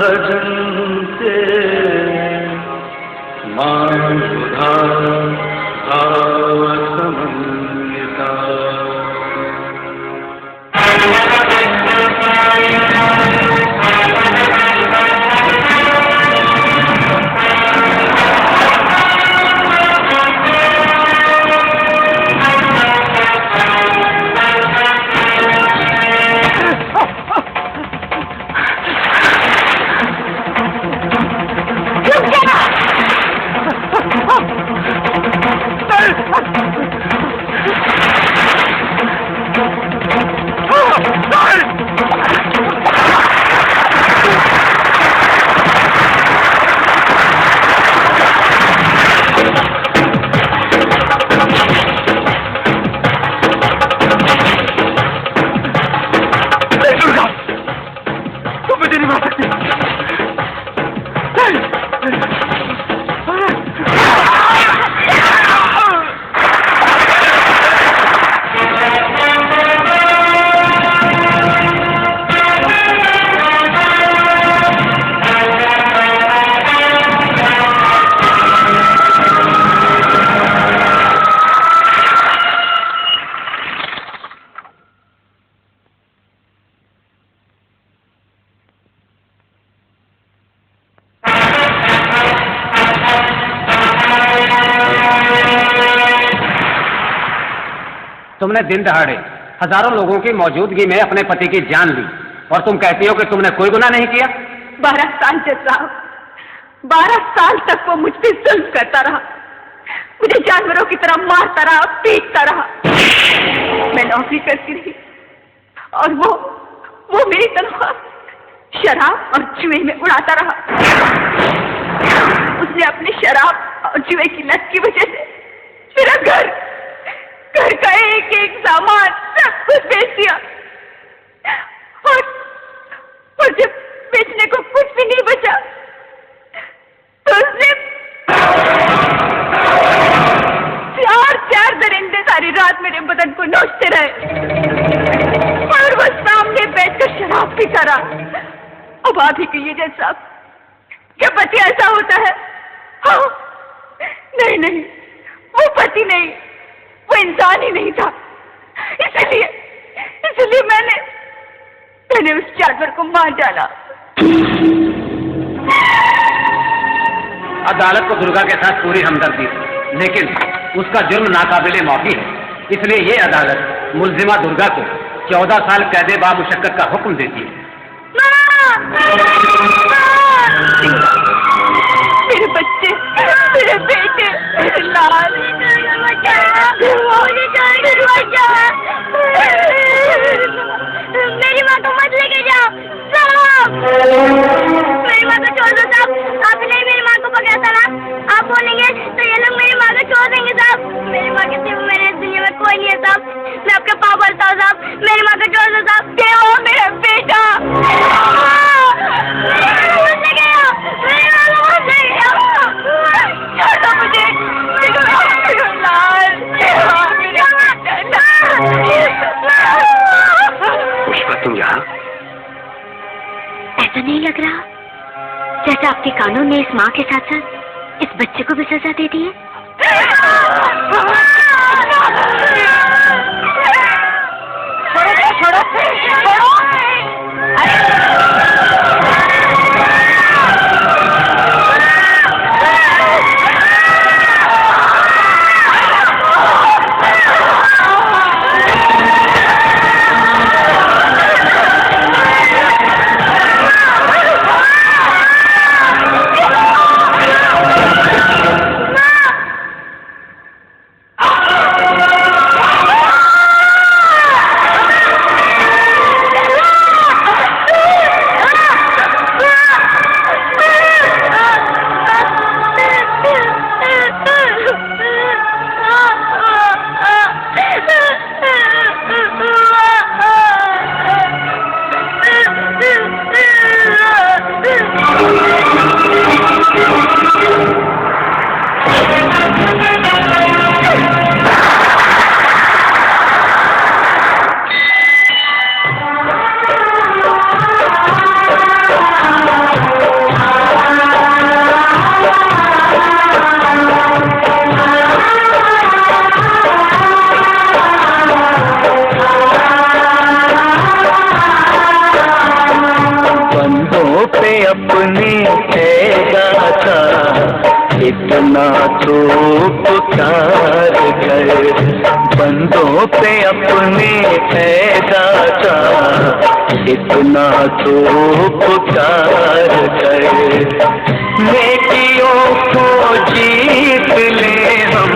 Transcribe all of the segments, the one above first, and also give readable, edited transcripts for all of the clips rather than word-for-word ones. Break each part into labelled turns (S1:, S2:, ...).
S1: भजन से मां सुधा भाव समन्विता।
S2: तुमने दिन दहाड़े हजारों लोगों की मौजूदगी में अपने पति की जान ली और तुम कहती हो कि तुमने कोई गुनाह नहीं किया।
S3: 12 साल जज साहब, 12 साल तक वो मुझ पर जुल्म करता रहा, मुझे जानवरों की तरह मारता रहा, पीटता रहा। मैं नौकरी करती रही और वो मेरी तनख्वाह शराब और जुए में उड़ाता रहा। उसने अपने शराब और जुए की लत की वजह से मेरा घर का एक एक सामान सब कुछ बेच दिया और जब बेचने को कुछ भी नहीं बचा तो उसने 4 दरिंदे सारी रात मेरे बदन को नोचते रहे और वो सामने बैठकर शराब पीता रहा। अब आप ही कहिए जज साहब, क्या पति ऐसा होता है? हाँ, नहीं, वो पति नहीं, वो इंसान ही नहीं था। इसलिए मैंने उस जानवर को मार डाला।
S2: अदालत को दुर्गा के साथ पूरी हमदर्दी है, लेकिन उसका जुर्म नाकाबिले माफी है। इसलिए ये अदालत मुल्जिमा दुर्गा को 14 साल कैद बामुशक्कत का हुक्म देती है।
S3: मेरे बच्चे, मेरे बेटे, मेरे लाल, मेरी माँ को मत लेके जाओ साहब। मेरी माँ को छोड़ दो साहब। आपने मेरी माँ को पकड़ा था ना, आप बोलेंगे तो ये लोग मेरी माँ को छोड़ देंगे साहब। मेरी माँ के सिर्फ मेरे दुनिया में कोई नहीं है साहब। मैं आपके पाँव पड़ता हूँ साहब, मेरी माँ को छोड़ दो साहब। देवो मेरा बेटा,
S2: तुम यहाँ?
S4: ऐसा नहीं लग रहा जैसा आपके कानून ने इस माँ के साथ साथ इस बच्चे को भी सजा दे दी है।
S1: अपने दाता, इतना तो पुकार कर। बंदों पे अपने दाता, इतना तो पुकार कर। नेकियों को जीत ले हम,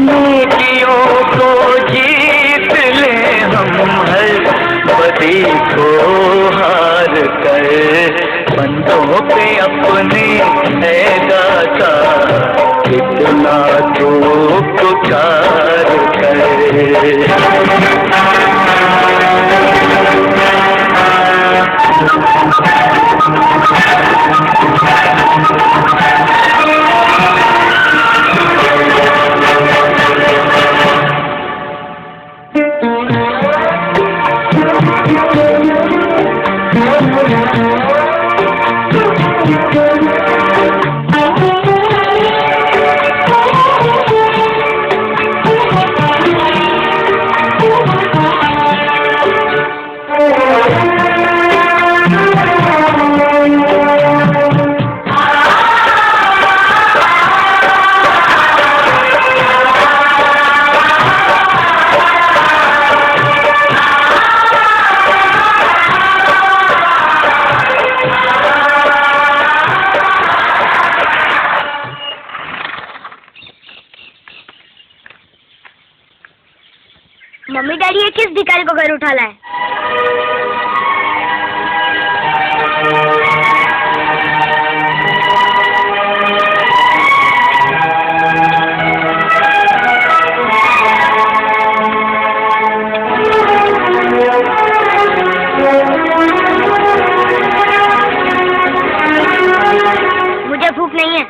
S1: नेकियों को जीत ले हम, हर बदी को हार कर। बंदों पे अपने दाता, इतना तो पुकार कर।
S4: मम्मी डैडी ये किस भिखारी को घर उठा लाए? मुझे भूख नहीं है।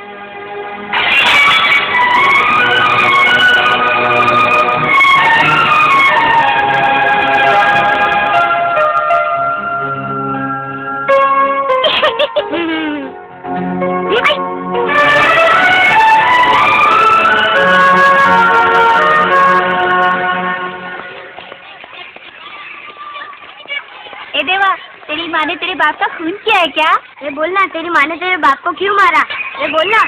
S3: तेरी माँ ने तेरे बाप का खून किया है क्या?
S4: ये बोलना, तेरी माँ ने तेरे बाप को क्यों मारा? ये बोलना।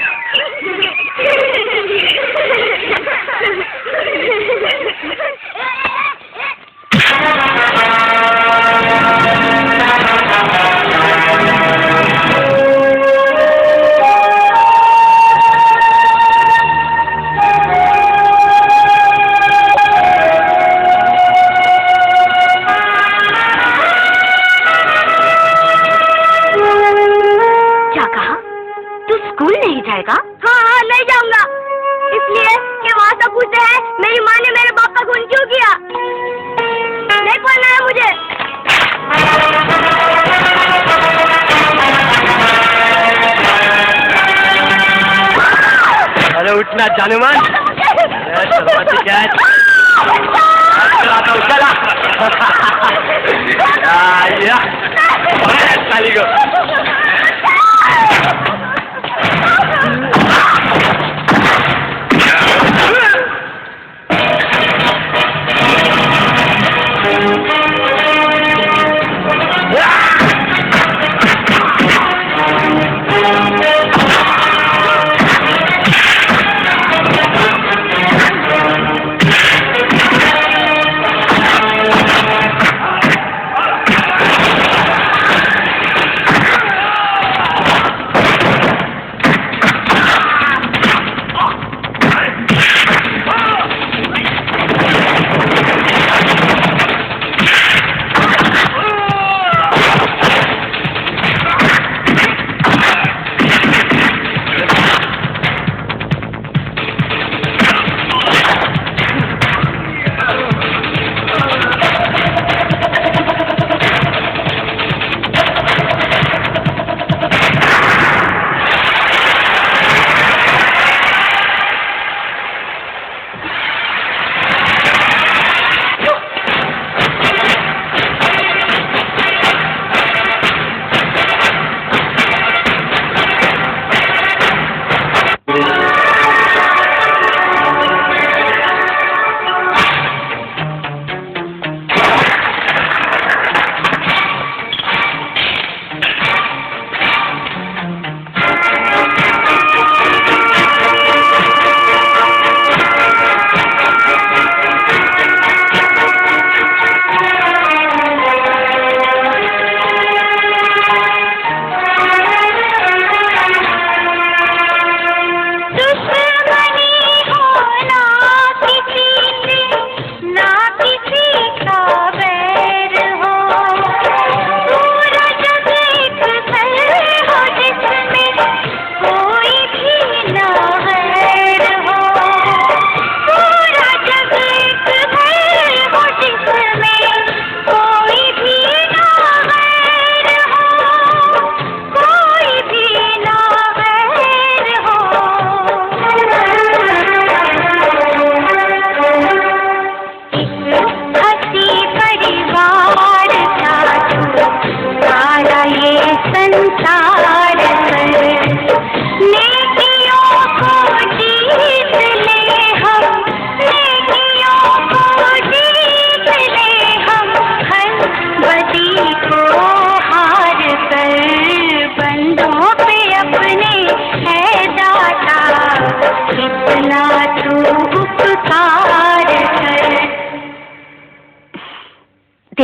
S3: हाँ, नहीं जाऊंगा, इसलिए कि वहाँ सब पूछते हैं मेरी माँ ने मेरे बाप का खून क्यों किया। नहीं बोलना है मुझे।
S2: अरे उठना जानुमान,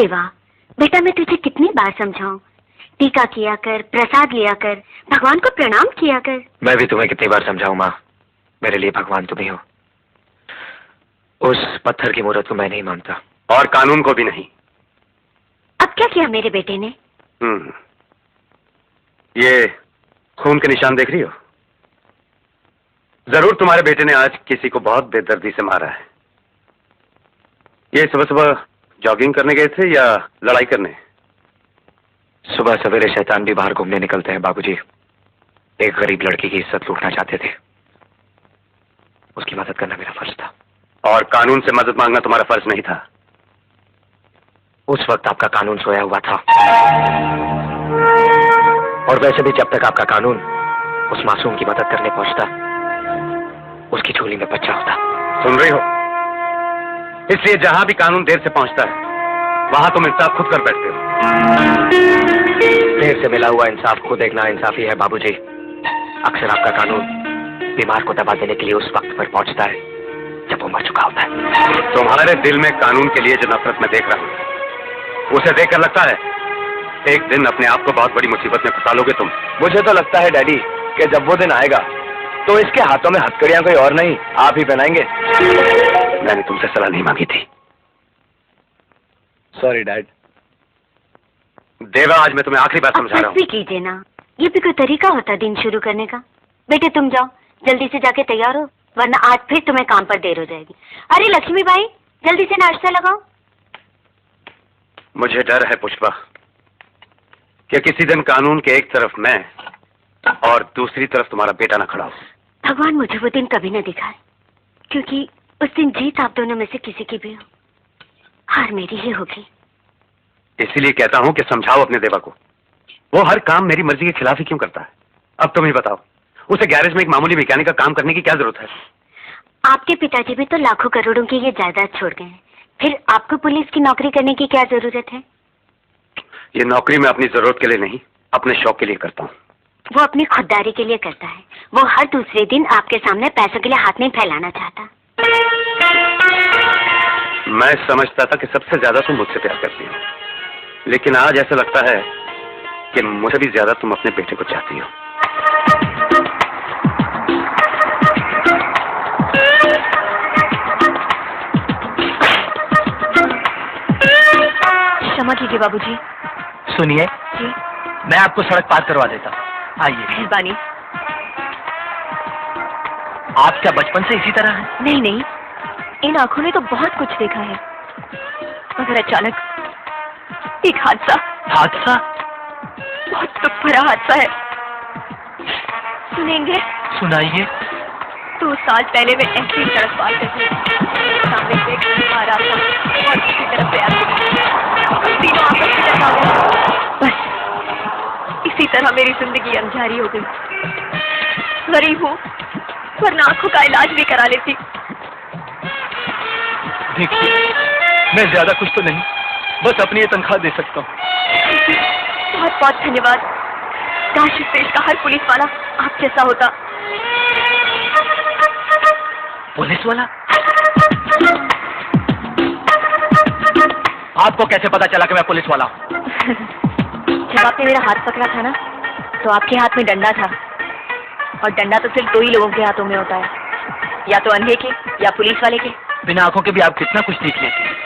S4: देवा, बेटा मैं तुझे कितनी बार समझाऊं, टीका किया कर, प्रसाद लिया कर, भगवान को प्रणाम किया कर।
S5: मैं भी तुम्हें कितनी बार समझाऊं माँ, मेरे लिए भगवान तुम ही हो। उस पत्थर की मूर्त को मैं नहीं मानता,
S6: और कानून को भी नहीं।
S4: अब क्या किया मेरे बेटे ने?
S6: ये खून के निशान देख रही हो? जरूर तुम्हारे बेटे ने आज किसी को बहुत बेदर्दी से मारा है। ये सुबह सुबह जॉगिंग करने गए थे या लड़ाई करने?
S5: सुबह सवेरे शैतान भी बाहर घूमने निकलते हैं बाबूजी। एक गरीब लड़की की इज्जत लूटना चाहते थे, उसकी मदद करना मेरा फर्ज था।
S6: और कानून से मदद मांगना तुम्हारा फर्ज नहीं था?
S5: उस वक्त आपका कानून सोया हुआ था, और वैसे भी जब तक आपका कानून उस मासूम की मदद करने पहुंचता, उसकी झोली में बच्चा होता।
S6: सुन रही हो? इसलिए जहां भी कानून देर से पहुंचता है वहां तुम इंसाफ खुद कर बैठते हो।
S5: देर से मिला हुआ इंसाफ खुद एक नाइंसाफी है बाबूजी। अक्सर आपका कानून बीमार को दबा देने के लिए उस वक्त पर पहुंचता है जब वो मर चुका होता है।
S6: तुम्हारे दिल में कानून के लिए जो नफरत मैं देख रहा हूं, उसे देखकर लगता है एक दिन अपने आप को बहुत बड़ी मुसीबत में फंसा लोगे तुम।
S5: मुझे तो लगता है डैडी कि जब वो दिन आएगा तो इसके हाथों में हथकड़ियां कोई और नहीं, आप ही पहनाएंगे।
S6: मैंने तुमसे सलाह नहीं मांगी थी।
S5: Sorry dad.
S6: देवा, आज मैं तुम्हें आखिरी बार समझा रहा हूँ।
S4: भी कीजिए ना, ये भी कोई तरीका होता दिन शुरू करने का। बेटे तुम जाओ, जल्दी से जाके तैयार हो, वरना आज फिर तुम्हें काम पर देर हो जाएगी। अरे लक्ष्मी बाई, जल्दी से नाश्ता लगाओ।
S6: मुझे डर है पुष्पा कि किसी दिन कानून के एक तरफ मैं और दूसरी तरफ तुम्हारा बेटा न खड़ा हो।
S4: भगवान मुझे वो दिन कभी न दिखाए, क्योंकि उस दिन जीत आप दोनों में से किसी की भी हो, हार मेरी ही होगी।
S6: इसीलिए कहता हूं कि समझाओ अपने देवा को। वो हर काम मेरी मर्जी के खिलाफ ही क्यों करता है? अब तुम ही बताओ, उसे गैरेज में एक मामूली मैकेनिक का काम करने की क्या जरूरत है?
S4: आपके पिताजी भी तो लाखों करोड़ों की ये जायदाद छोड़ गए हैं, फिर आपको पुलिस की नौकरी करने की क्या जरूरत है?
S6: ये नौकरी मैं अपनी जरूरत के लिए नहीं, अपने शौक के लिए करता हूँ।
S4: वो अपनी खुददारी के लिए करता है। वो हर दूसरे दिन आपके सामने पैसों के लिए हाथ नहीं फैलाना चाहता।
S6: मैं समझता था कि सबसे ज्यादा तुम मुझसे प्यार करती हो, लेकिन आज ऐसा लगता है कि मुझे भी ज्यादा तुम अपने बेटे को चाहती हो।
S3: क्षमा कीजिए बाबूजी।
S5: सुनिए
S3: जी।
S5: मैं आपको सड़क पार करवा देता हूँ, आइए।
S3: मेहरबानी।
S5: आप क्या बचपन से इसी तरह हैं?
S3: नहीं नहीं, इन आंखों ने तो बहुत कुछ देखा है, मगर अचानक एक हादसा।
S5: हादसा?
S3: बहुत दुख भरा हादसा है, सुनेंगे?
S5: सुनाइए।
S3: 2 साल पहले मैं ऐसी ही सड़क पार करती थी, सामने से एक आ रहा था और दूसरी तरफ से आती थी। तीनों आपस में टकरा गए। बस इसी तरह मेरी जिंदगी अंधारी हो गई। गरीब हूँ, वरना आंखों का इलाज भी करा लेती।
S5: देखिए, मैं ज्यादा कुछ तो नहीं, बस अपनी ये तनख्वाह दे सकता हूँ।
S3: बहुत बहुत धन्यवाद। काश इस देश का हर पुलिस वाला आप जैसा होता।
S5: पुलिस वाला? आपको कैसे पता चला कि मैं पुलिस वाला हूँ?
S3: जब आपने मेरा हाथ पकड़ा था ना, तो आपके हाथ में डंडा था, और डंडा तो सिर्फ 2 ही लोगों के हाथों में होता है, या तो अंधे के या पुलिस वाले के।
S5: बिना आंखों के भी आप कितना कुछ देख लेते हैं।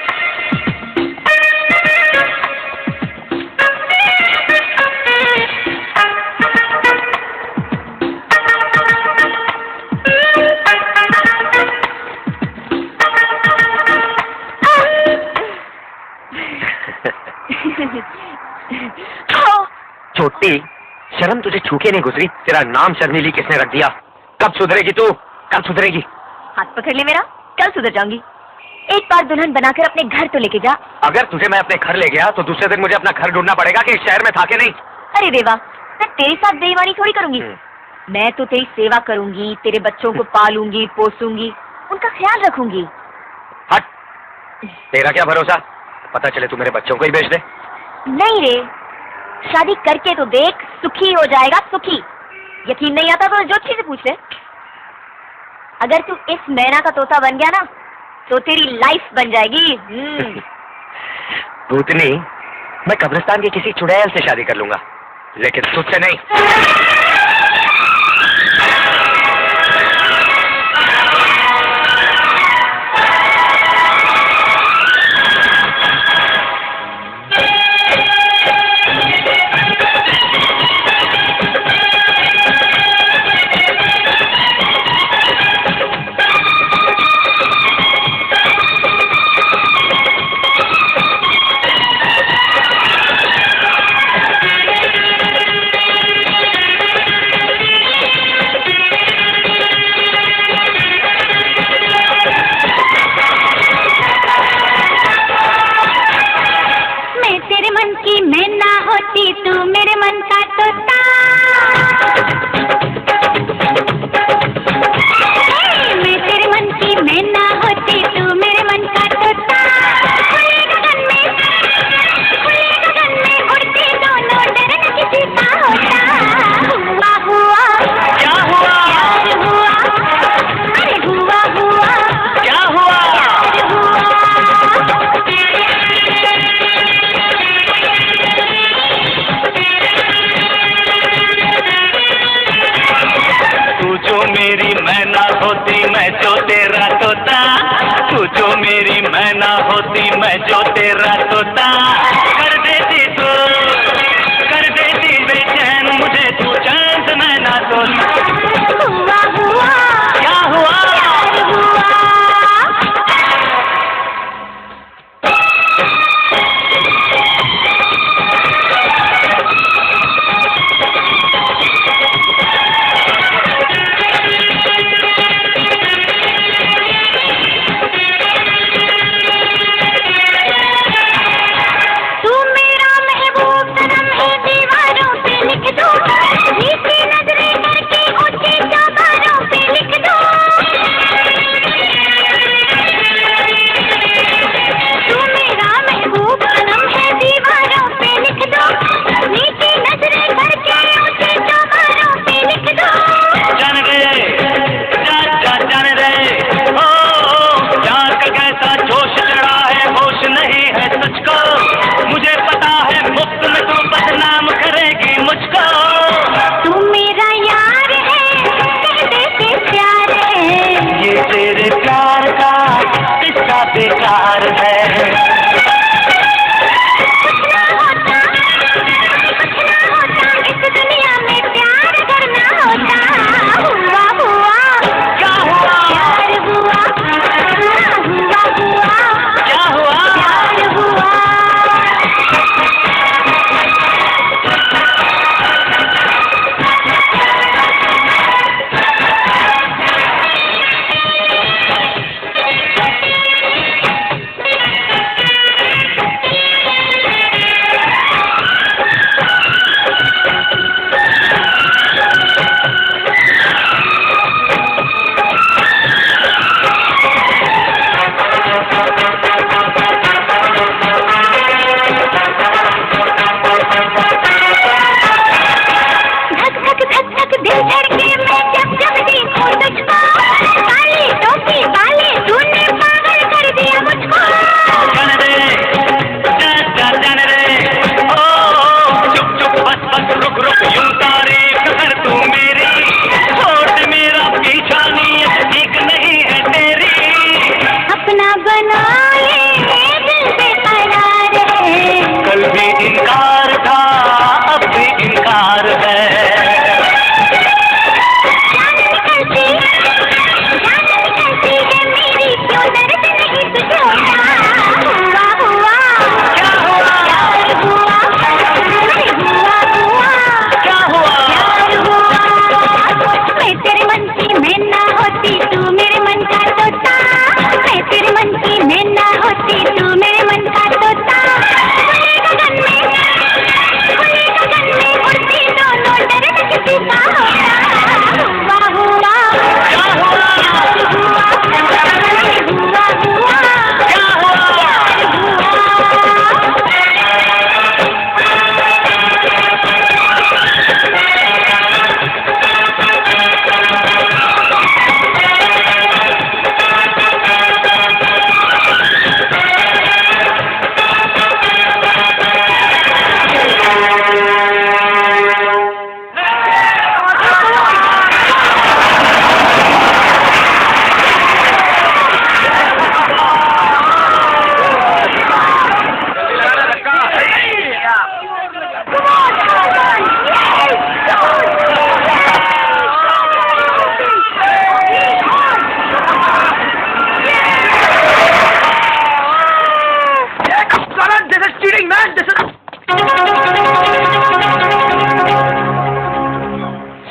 S5: छोटी, शर्म तुझे छूके नहीं गुजरी? तेरा नाम शर्मिली किसने रख दिया? कब सुधरेगी तू? कब सुधरेगी?
S3: हाथ पकड़ ले मेरा, कल सुधर जाऊंगी। एक बार दुल्हन बनाकर अपने घर तो लेके जा।
S5: अगर तुझे मैं अपने घर ले गया तो दूसरे दिन मुझे अपना घर ढूंढना पड़ेगा कि इस शहर में था कि नहीं?
S3: अरे देवा, मैं तेरे साथ बेईमानी थोड़ी करूंगी। मैं तो तेरी सेवा करूंगी, तेरे बच्चों को पालूंगी, पोसूंगी, उनका ख्याल रखूंगी।
S5: हट, तेरा क्या भरोसा, पता चले तू मेरे बच्चों को ही बेच दे।
S3: नहीं रे, शादी करके तो देख, सुखी हो जाएगा, सुखी। यकीन नहीं आता तो ज्योति से पूछ ले। अगर तू इस मैना का तोता बन गया ना, तो तेरी लाइफ बन जाएगी।
S5: भूतनी, मैं कब्रिस्तान की किसी चुड़ैल से शादी कर लूंगा, लेकिन तुझसे नहीं।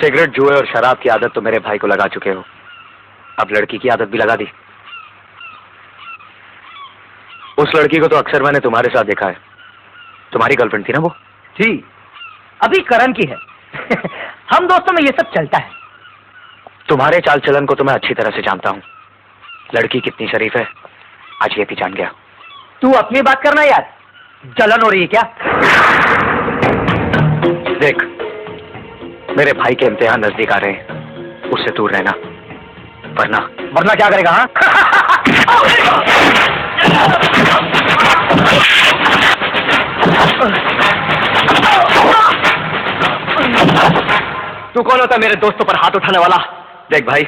S5: सिगरेट, जुए और शराब की आदत तो मेरे भाई को लगा चुके हो, अब लड़की की आदत भी लगा दी। उस लड़की को तो अक्सर मैंने तुम्हारे साथ देखा है। तुम्हारी गर्लफ्रेंड थी ना वो?
S7: जी, अभी करण की है। हम दोस्तों में ये सब चलता है।
S5: तुम्हारे चाल चलन को तो मैं अच्छी तरह से जानता हूँ। लड़की कितनी शरीफ है आज ये भी जान गया।
S7: तू अपनी बात करना यार, जलन हो रही है क्या?
S5: देख, मेरे भाई के इम्तिहान नजदीक आ रहे हैं, उससे दूर रहना, वरना
S7: क्या करेगा? हाँ?
S5: तू कौन होता मेरे दोस्तों पर हाथ उठाने वाला? देख भाई,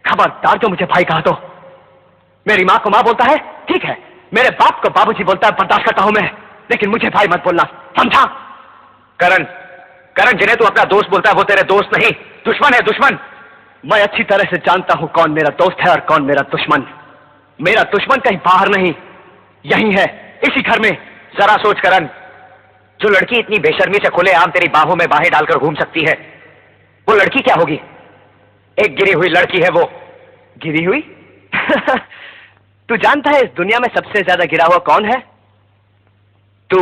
S5: खबरदार जो मुझे भाई कहा तो। मेरी माँ को माँ बोलता है, ठीक है, मेरे बाप को बाबूजी बोलता है, बर्दाश्त करता हूं मैं, लेकिन मुझे भाई मत बोलना, समझा? करण जिन्हें तू अपना दोस्त बोलता है वो तेरे दोस्त नहीं, दुश्मन है, दुश्मन। मैं अच्छी तरह से जानता हूं कौन मेरा दोस्त है और कौन मेरा दुश्मन। मेरा दुश्मन कहीं बाहर नहीं, यही है, इसी घर में। जरा सोच करण, जो लड़की इतनी बेशर्मी से खुलेआम तेरी बाहों में बाहें डालकर घूम सकती है, वो लड़की क्या होगी? एक गिरी हुई लड़की है वो। गिरी हुई? तू जानता है इस दुनिया में सबसे ज्यादा गिरा हुआ कौन है? तू,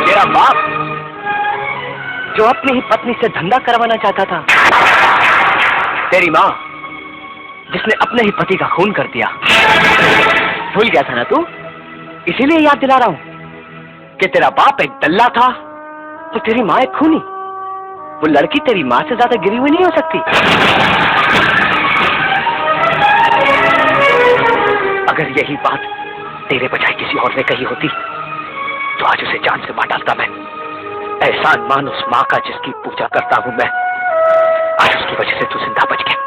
S5: तेरा बाप, जो अपनी ही पत्नी से धंधा करवाना चाहता था। तेरी माँ, जिसने अपने ही पति का खून कर दिया। भूल गया था ना तू? इसीलिए याद दिला रहा हूं कि तेरा बाप एक दल्ला था तो तेरी माँ एक खूनी। वो लड़की तेरी माँ से ज्यादा गिरी हुई नहीं हो सकती। अगर यही बात तेरे बजाय किसी और ने कही होती तो आज उसे जान से मार डालता मैं। एहसान मान उस माँ का जिसकी पूजा करता हूं मैं। आज उसकी वजह से तू जिंदा बच गया।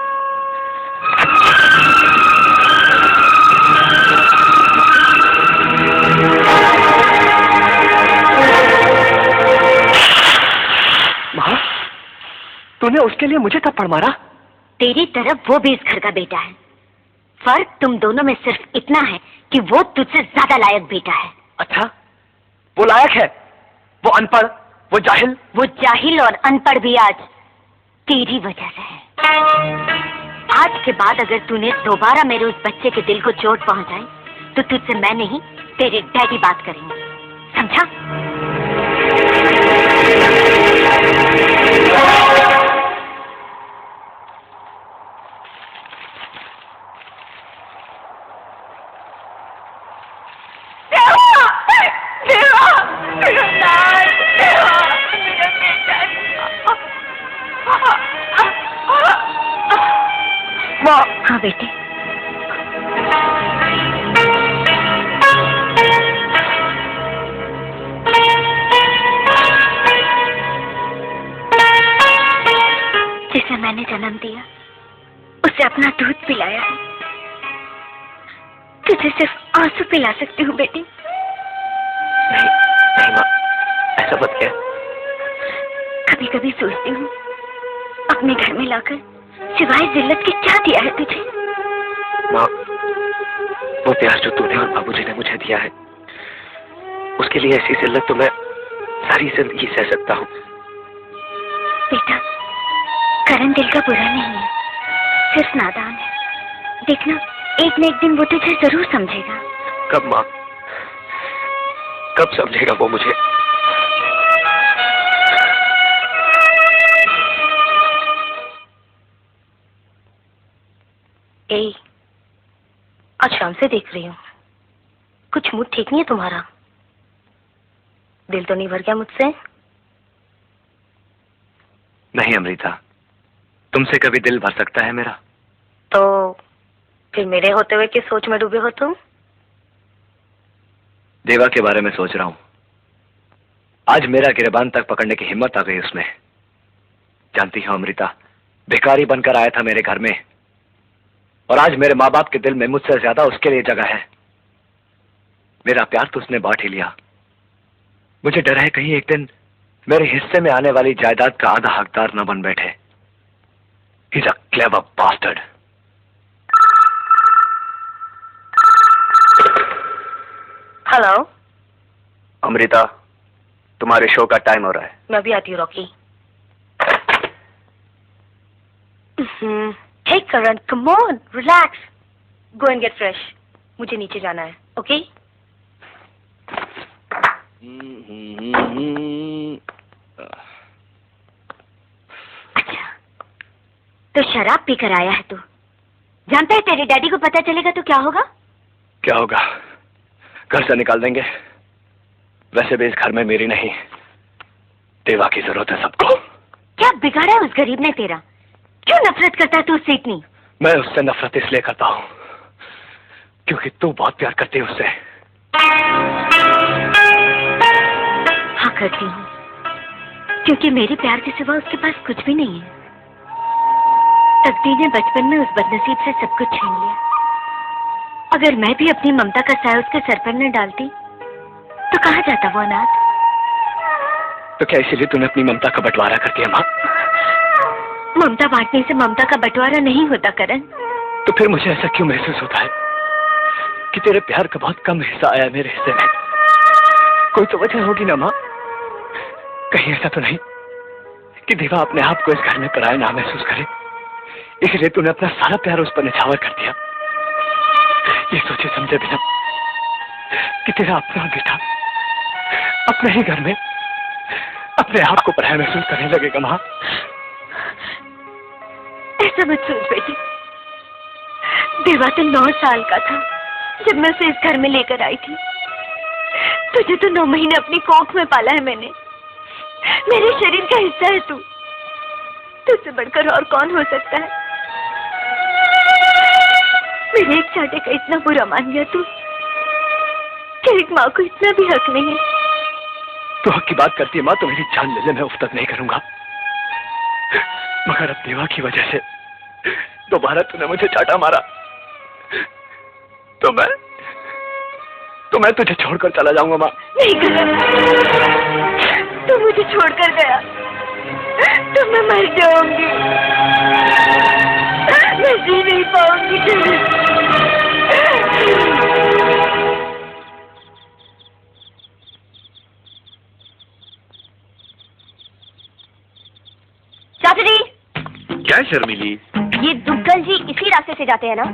S5: माँ, तूने उसके लिए मुझे थप्पड़ मारा?
S4: तेरी तरफ वो भी इस घर का बेटा है। फर्क तुम दोनों में सिर्फ इतना है कि वो तुझसे ज्यादा लायक बेटा है।
S5: अच्छा, वो लायक है, वो अनपढ़, वो जाहिल।
S4: वो जाहिल और अनपढ़ भी आज तेरी वजह से है। आज के बाद अगर तूने दोबारा मेरे उस बच्चे के दिल को चोट पहुंचाई तो तुझसे मैं नहीं, तेरे डैडी बात करेंगे, समझा? हाँ बेटे, जिसे मैंने जन्म दिया उसे अपना दूध पिलाया है। तुझे सिर्फ आंसू पिला सकती हूँ बेटी।
S5: नहीं, नहीं माँ, ऐसा मत क्या।
S4: कभी कभी सोचती हूँ अपने घर में लाकर सिवाय जिल्लत के क्या दिया है तुझे।
S5: माँ, वो प्यार जो तूने और बाबूजी ने मुझे दिया है, उसके लिए ऐसी जिल्लत तो मैं सारी जिंदगी सह सकता हूँ।
S4: बेटा, करण दिल का बुरा नहीं है, सिर्फ नादान है। देखना, एक न एक दिन वो तुझे जरूर समझेगा।
S5: कब माँ, कब समझेगा वो मुझे?
S4: आज शाम से देख रही हूँ, कुछ मूड ठीक नहीं है तुम्हारा। दिल तो नहीं भर गया मुझसे?
S5: नहीं अमृता, तुमसे कभी दिल भर सकता है मेरा?
S4: तो फिर मेरे होते हुए किस सोच में डूबे हो तुम?
S5: देवा के बारे में सोच रहा हूँ। आज मेरा गिरबान तक पकड़ने की हिम्मत आ गई उसमें। जानती हो अमृता, भिखारी बनकर आया था मेरे घर में, और आज मेरे माँ बाप के दिल में मुझसे ज्यादा उसके लिए जगह है। मेरा प्यार तो उसने बांट ही लिया। मुझे डर है कहीं एक दिन मेरे हिस्से में आने वाली जायदाद का आधा हकदार न बन बैठे। He's a clever bastard.
S4: Hello
S5: Amrita,
S6: तुम्हारे शो का टाइम हो रहा है।
S4: मैं भी आती हूँ Rocky. Hey Karan, come on, relax, go and get fresh. मुझे नीचे जाना है, ओके? अच्छा, तो शराब पीकर आया है तू। जानता है तेरे डैडी को पता चलेगा तो क्या होगा?
S5: क्या होगा? घर से निकाल देंगे। वैसे भी इस घर में मेरी नहीं, देवा की जरूरत है सबको।
S4: क्या बिगाड़ा है उस गरीब ने तेरा? क्यों नफरत करता है तू उससे इतनी?
S5: मैं उससे नफरत इसलिए करता हूँ क्योंकि तू बहुत प्यार करती है उससे।
S4: हाँ करती हूँ, क्योंकि मेरे प्यार के सिवा उसके पास कुछ भी नहीं है। तकदीर ने बचपन में उस बदनसीब से सब कुछ छीन लिया। अगर मैं भी अपनी ममता का साया उसके सर पर न डालती तो कहाँ जाता वो अनाथ?
S5: तो क्या इसीलिए तूने अपनी ममता का बंटवारा कर दिया माँ?
S4: ममता बांटने से ममता का बंटवारा नहीं होता करण।
S5: तो फिर मुझे ऐसा क्यों महसूस होता है कि तेरे प्यार का बहुत कम हिस्सा आया मेरे हिस्से में? कोई तो वजह होगी ना माँ? कहीं ऐसा तो नहीं कि देवा अपने आप को इस घर में पराया ना महसूस करे, इसलिए तूने अपना सारा प्यार उस पर निछावर कर दिया, ये सोचे समझे बिना कि तेरा अपना बेटा अपने ही घर में अपने आप को पराया महसूस करने लगेगा माँ?
S4: ऐसा मत सोच बेटी। देवा तो 9 साल का था जब मैं उसे इस घर में लेकर आई थी। तुझे तो 9 महीने अपनी कोख में पाला है मैंने। मेरे शरीर का हिस्सा है तू। तुझसे बढ़कर और कौन हो सकता है? मेरे एक चाटे का इतना बुरा मान गया तू कि एक माँ को इतना भी हक नहीं है।
S5: तो हक की बात करती है माँ तो मेरी जान ले ले, मैं उफ तक नहीं करूंगा। मगर अब देवा की वजह से दोबारा तूने मुझे चाटा मारा तो मैं तुझे छोड़कर चला जाऊंगा माँ।
S4: नहीं करण, तू मुझे छोड़कर गया तो मैं मर जाऊंगी, मैं जी नहीं पाऊंगी। चाचा जी।
S8: क्या शर्मिली?
S4: ये दुग्गल जी इसी रास्ते से जाते हैं ना?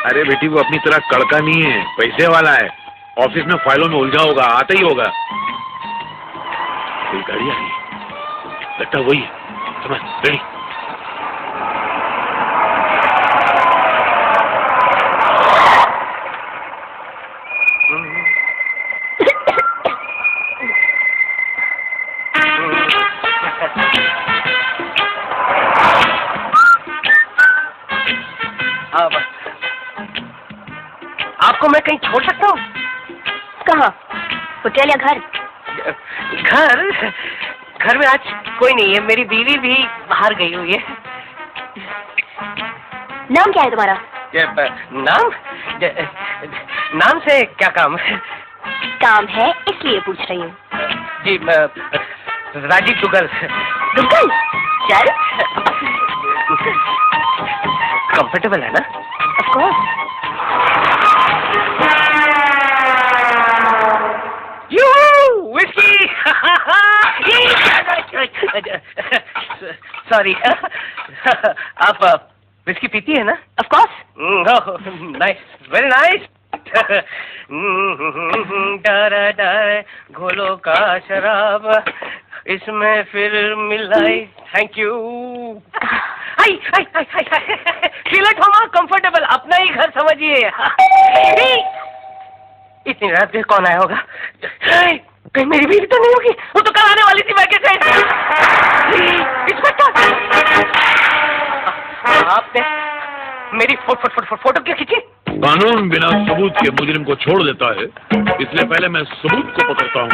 S8: अरे बेटी वो अपनी तरह कड़का नहीं है, पैसे वाला है। ऑफिस में फाइलों में उलझा होगा, आता ही होगा। कोई गाड़ी आ गई, लगता वही है। समझ रेडी?
S7: आपको मैं कहीं छोड़ सकता हूँ?
S4: कहाँ? होटल या घर?
S7: घर में आज कोई नहीं है। मेरी बीवी भी बाहर गई हुई है।
S4: नाम क्या है तुम्हारा?
S7: नाम से क्या काम है?
S4: काम है इसलिए पूछ रही हूँ।
S7: जी राजीव दुग्गल।
S4: दुग्गल? चल।
S7: कंफर्टेबल है ना?
S4: Of course.
S7: Whiskey! Sorry. आप विस्की पीती है ना?
S4: Of course.
S7: Nice, very nice. घोलो का शराब इसमें फिर मिलाई। Thank you. Feel at home, comfortable, अपना ही घर समझिए। इतनी रात में कौन आया होगा? कहीं मेरी बीवी तो नहीं होगी? वो तो कल आने वाली थी वैकेशन। आपने मेरी फोटो क्यों खींची?
S8: कानून बिना सबूत के मुजरिम को छोड़ देता है, इसलिए पहले मैं सबूत को पकड़ता हूँ,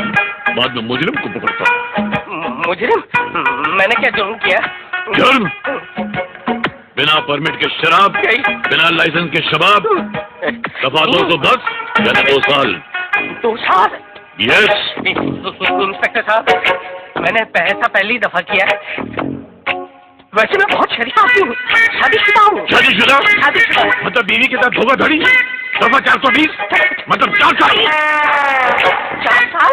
S8: बाद में मुजरिम को पकड़ता हूँ।
S7: मुजरिम? मैंने क्या जुर्म किया?
S8: जुर्म? बिना परमिट के शराब, बिना लाइसेंस के शबाब, दफा 210 यानी 2 साल।
S7: 2 साल?
S8: यस।
S7: इंस्पेक्टर साहब, मैंने ऐसा पहली दफा किया है। वैसे मैं बहुत शरीफ आदमी हूँ, शादीशुदा हूँ।
S8: शादीशुदा?
S7: शादीशुदा।
S8: मतलब बीवी के साथ धोखाधड़ी? दफा 420 मतलब 4 साल।
S7: 4 साल?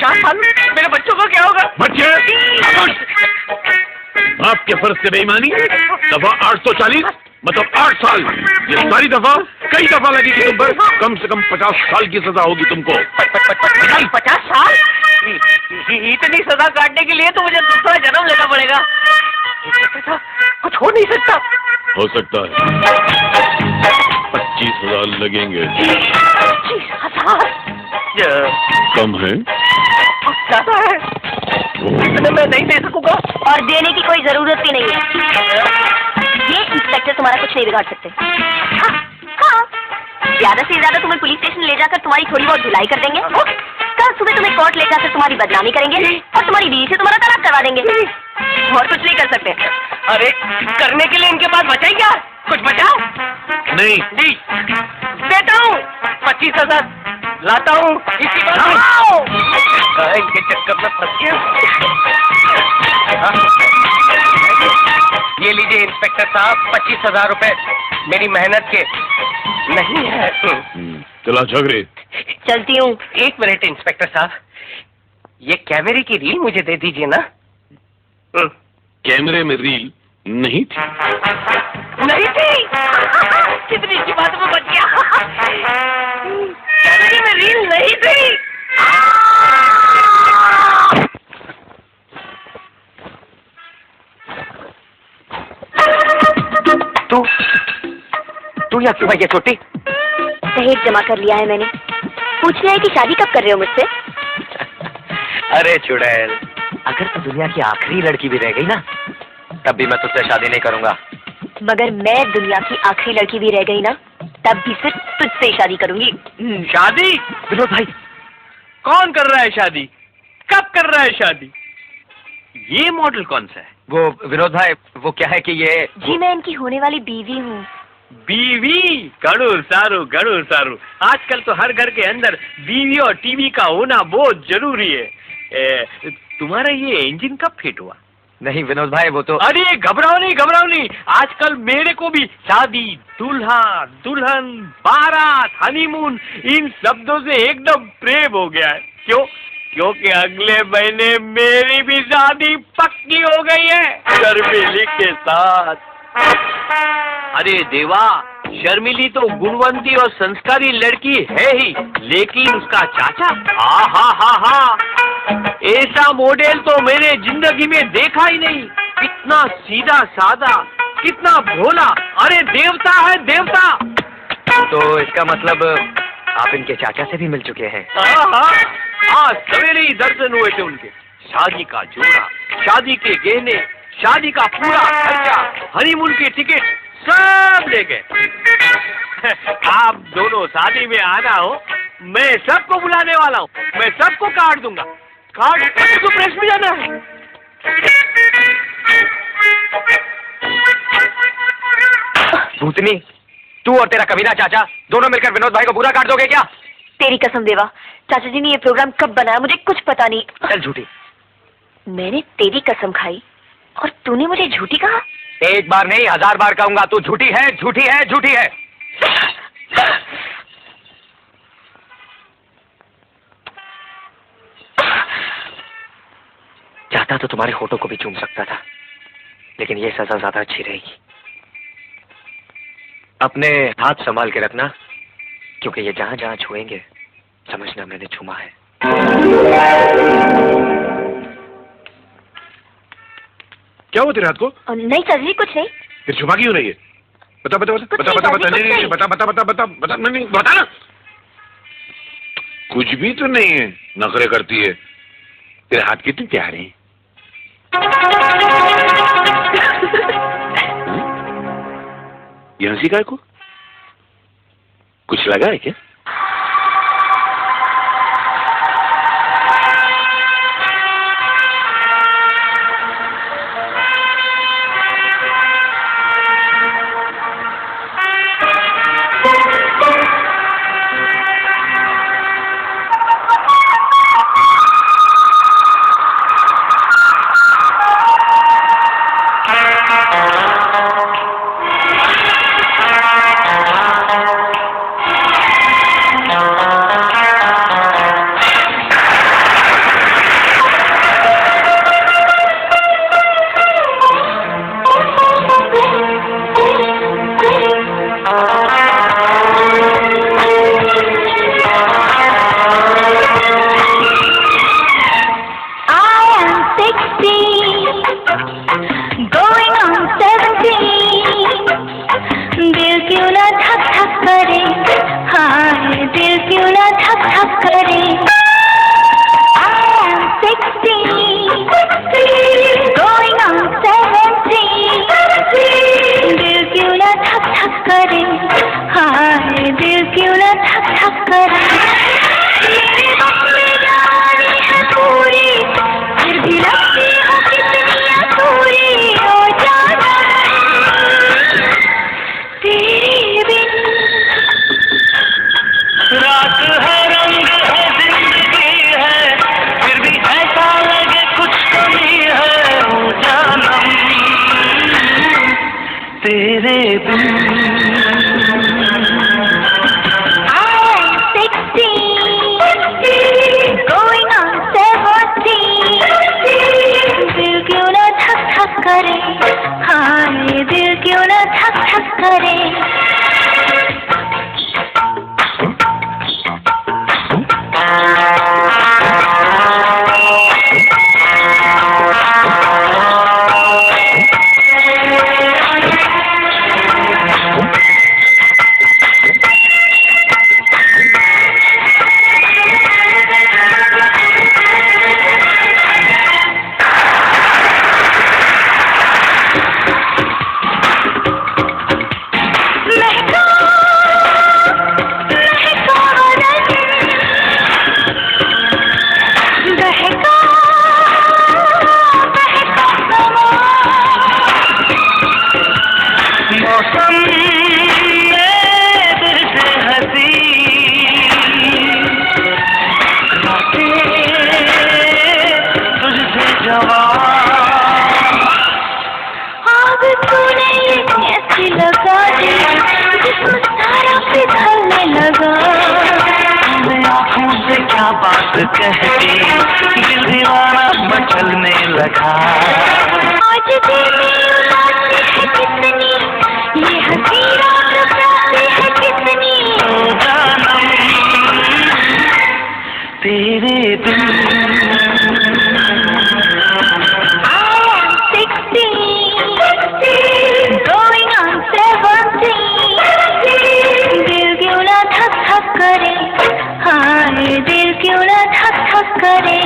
S7: 50 साल में मेरे बच्चों को क्या होगा?
S8: बच्चे आपके फर्ज से बेईमानी, दफा 840 मतलब 8 साल। ये सारी दफा कई दफा लगेगी तुम पर, कम से कम 50 साल की सजा होगी तुमको।
S7: 50 साल? इतनी सजा काटने के लिए तो मुझे दूसरा जन्म लेना पड़ेगा। कुछ हो नहीं सकता।
S8: हो सकता है। 25,000 लगेंगे।
S7: 25,000?
S8: कम है?
S7: ज्यादा है। इतने मैं नहीं दे सकूंगा।
S4: और देने की कोई जरूरत भी नहीं है। ये इंस्पेक्टर तुम्हारा कुछ नहीं बिगाड़ सकते। हाँ, ज्यादा से ज्यादा तुम्हें पुलिस स्टेशन ले जाकर तुम्हारी थोड़ी बहुत धुलाई कर देंगे। कल सुबह तुम्हें कोर्ट ले जाकर तुम्हारी बदनामी करेंगे और तुम्हारी बीवी से तुम्हारा तलाक करवा देंगे। और कुछ नहीं कर सकते।
S7: अरे करने के लिए इनके पास बचा ही क्या? कुछ बचा?
S8: नहीं।
S7: देता हूँ 25,000 लाता हूँ। इसी बात इनके चक्कर में फंस गया। ये लीजिए इंस्पेक्टर साहब 25,000 रुपए मेरी मेहनत के। नहीं है।
S8: चला झगड़े।
S4: चलती हूँ।
S7: 1 मिनट इंस्पेक्टर साहब, ये कैमरे की रील मुझे दे दीजिए ना।
S8: कैमरे में रील नहीं थी।
S7: नहीं थी? कितनी अच्छी बात में बच गया। कैमरे में रील नहीं थी। तू यहाँ क्यों आई है छोटी?
S4: दहेज जमा कर लिया है मैंने। पूछ रहा है कि शादी कब कर रहे हो मुझसे?
S5: अरे चुड़ैल, अगर तो दुनिया की आखिरी लड़की भी रह गई ना, तब भी मैं तुझसे शादी नहीं करूंगा।
S4: मगर मैं दुनिया की आखिरी लड़की भी रह गई ना, तब भी सिर्फ तुझसे शादी करूंगी।
S5: शादी? विनोद भाई,
S7: कौन कर रहा है शादी? कब कर रहा है शादी? ये मॉडल कौन सा है?
S5: वो विनोद भाई, वो क्या है कि ये
S4: जी मैं इनकी होने वाली बीवी हूँ।
S7: बीवी? गड़ूर सारू। आजकल तो हर घर के अंदर बीवी और टीवी का होना बहुत जरूरी है। तुम्हारा ये इंजन कब फिट हुआ?
S5: नहीं विनोद भाई, वो तो
S7: अरे घबराओ नहीं। आजकल मेरे को भी शादी, दूल्हा, दुल्हन, बारात, हनीमून इन शब्दों से एकदम प्रेम हो गया है। क्यों? क्योंकि अगले महीने मेरी भी शादी पक्की हो गई है शर्मिली के साथ। अरे देवा, शर्मिली तो गुणवंती और संस्कारी लड़की है ही, लेकिन उसका चाचा हा ऐसा मॉडल तो मैंने जिंदगी में देखा ही नहीं। कितना सीधा साधा, कितना भोला। अरे देवता है, देवता।
S5: तो इसका मतलब आप इनके चाचा से भी मिल चुके हैं?
S7: आज सवेरे ही दर्शन हुए थे उनके। शादी का जोड़ा, शादी के गहने, शादी का पूरा खर्चा, हनीमून की टिकट सब ले गए। आप दोनों शादी में आना हो, मैं सबको बुलाने वाला हूँ। मैं सबको कार्ड दूंगा। कार्ड तो प्रेस में जाना है।
S5: भूतनी, तू और तेरा कमीना चाचा दोनों मिलकर विनोद भाई को बुरा काट दोगे क्या?
S4: तेरी कसम देवा, चाचा जी ने ये प्रोग्राम कब बनाया मुझे कुछ पता नहीं।
S5: चल झूठी।
S4: मैंने तेरी कसम खाई और तूने मुझे झूठी कहा?
S5: एक बार नहीं 1000 बार कहूंगा, तू झूठी है, झूठी है, झूठी है। चाहता तो तुम्हारे होठों को भी चूम सकता था, लेकिन ये सजा ज्यादा अच्छी रहेगी। अपने हाथ संभाल के रखना, क्योंकि ये जहां जहां छुएंगे समझना मैंने छुमा है।
S8: क्या हुआ तेरे हाथ को?
S4: नहीं चाचा जी, कुछ नहीं।
S8: फिर छुपा क्यों रही है? बता
S4: नहीं,
S8: बता ना। कुछ भी तो नहीं है, नखरे करती है। तेरे हाथ कितने प्यारे हैं। ये हंसी काय को? कुछ लगा है क्या?
S4: करे।
S1: कहती दिल दीवाना मचलने लगा।
S4: आज दिल में उदासी है कितनी, ये हंसी रात प्यासी है कितनी।
S1: ओ जानम तेरे बिन
S4: going on 17, दिल क्यों ना धक धक करे, हाय दिल क्यों ना धक धक करे।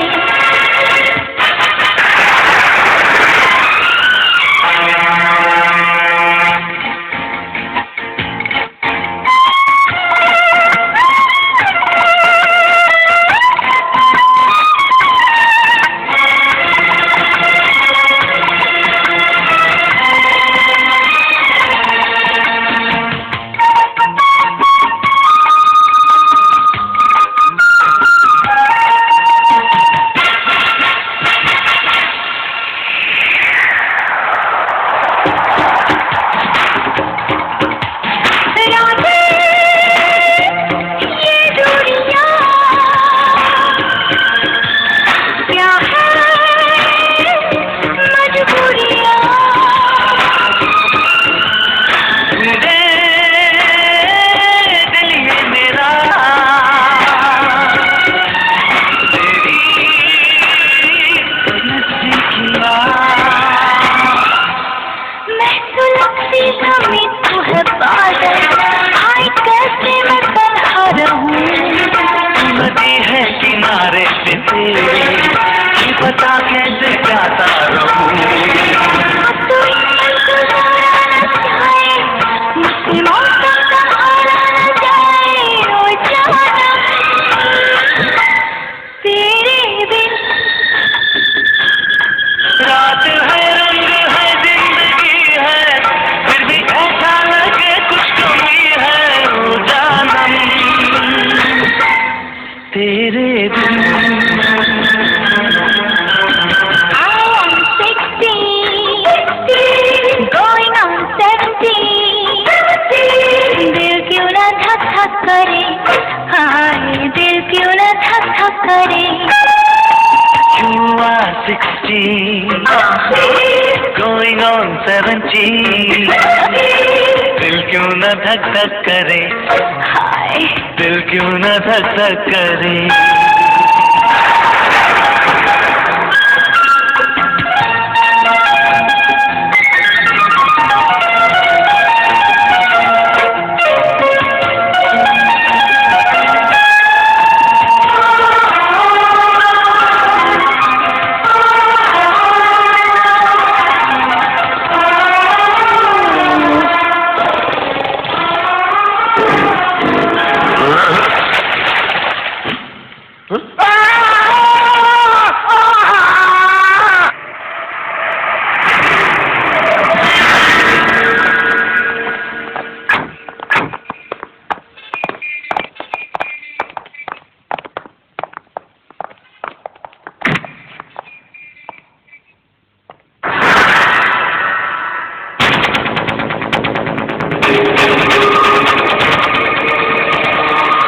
S1: किनारे पे तेरे बता कैसे जाता रहूं।
S4: तेरे बिन
S1: रात है रंग है जिंदगी है, फिर भी ऐसा लगे कुछ कमी है। ओ जानम तेरे बिन
S4: going on 17, दिल क्यों ना धक धक करे, हाय दिल क्यों ना धक धक करे।
S1: You are 16, going on 17, दिल क्यों ना धक धक करे,
S4: हाय
S1: दिल क्यों ना धक धक करे।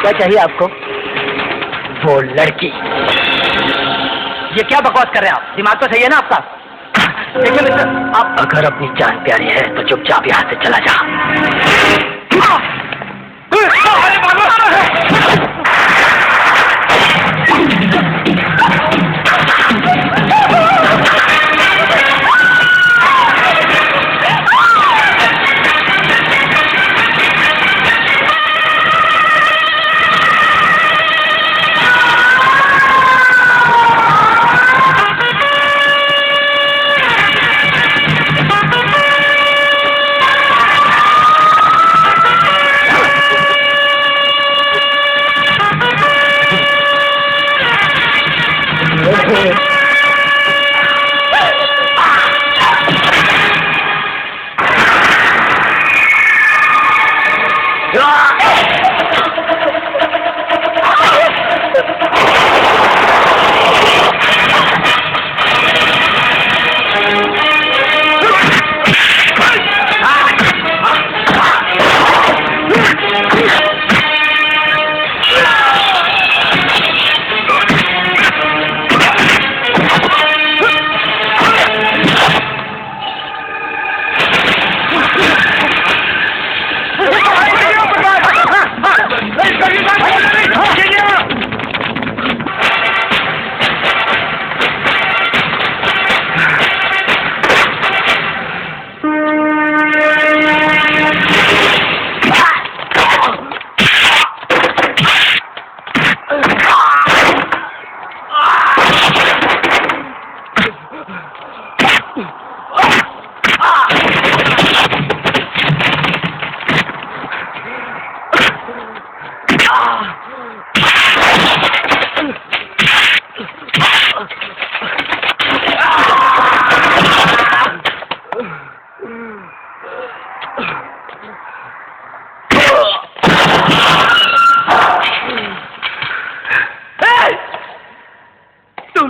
S5: क्या चाहिए आपको? वो लड़की। ये क्या बकवास कर रहे हैं आप? दिमाग तो सही है ना आपका? देखिए मिस्टर, आप अगर अपनी जान प्यारी है तो चुपचाप यहाँ से चला जा।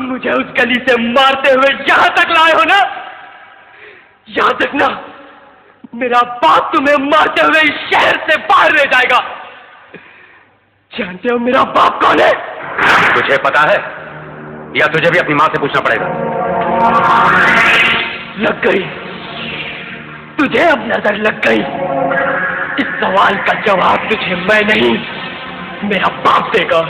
S7: मुझे उस गली से मारते हुए यहां तक लाए हो ना, याद रखना मेरा बाप तुम्हें मारते हुए इस शहर से बाहर ले जाएगा। जानते हो मेरा बाप कौन है?
S6: तुझे पता है या तुझे भी अपनी मां से पूछना पड़ेगा?
S7: लग गई, तुझे अब नजर लग गई। इस सवाल का जवाब तुझे मैं नहीं, मेरा बाप देगा।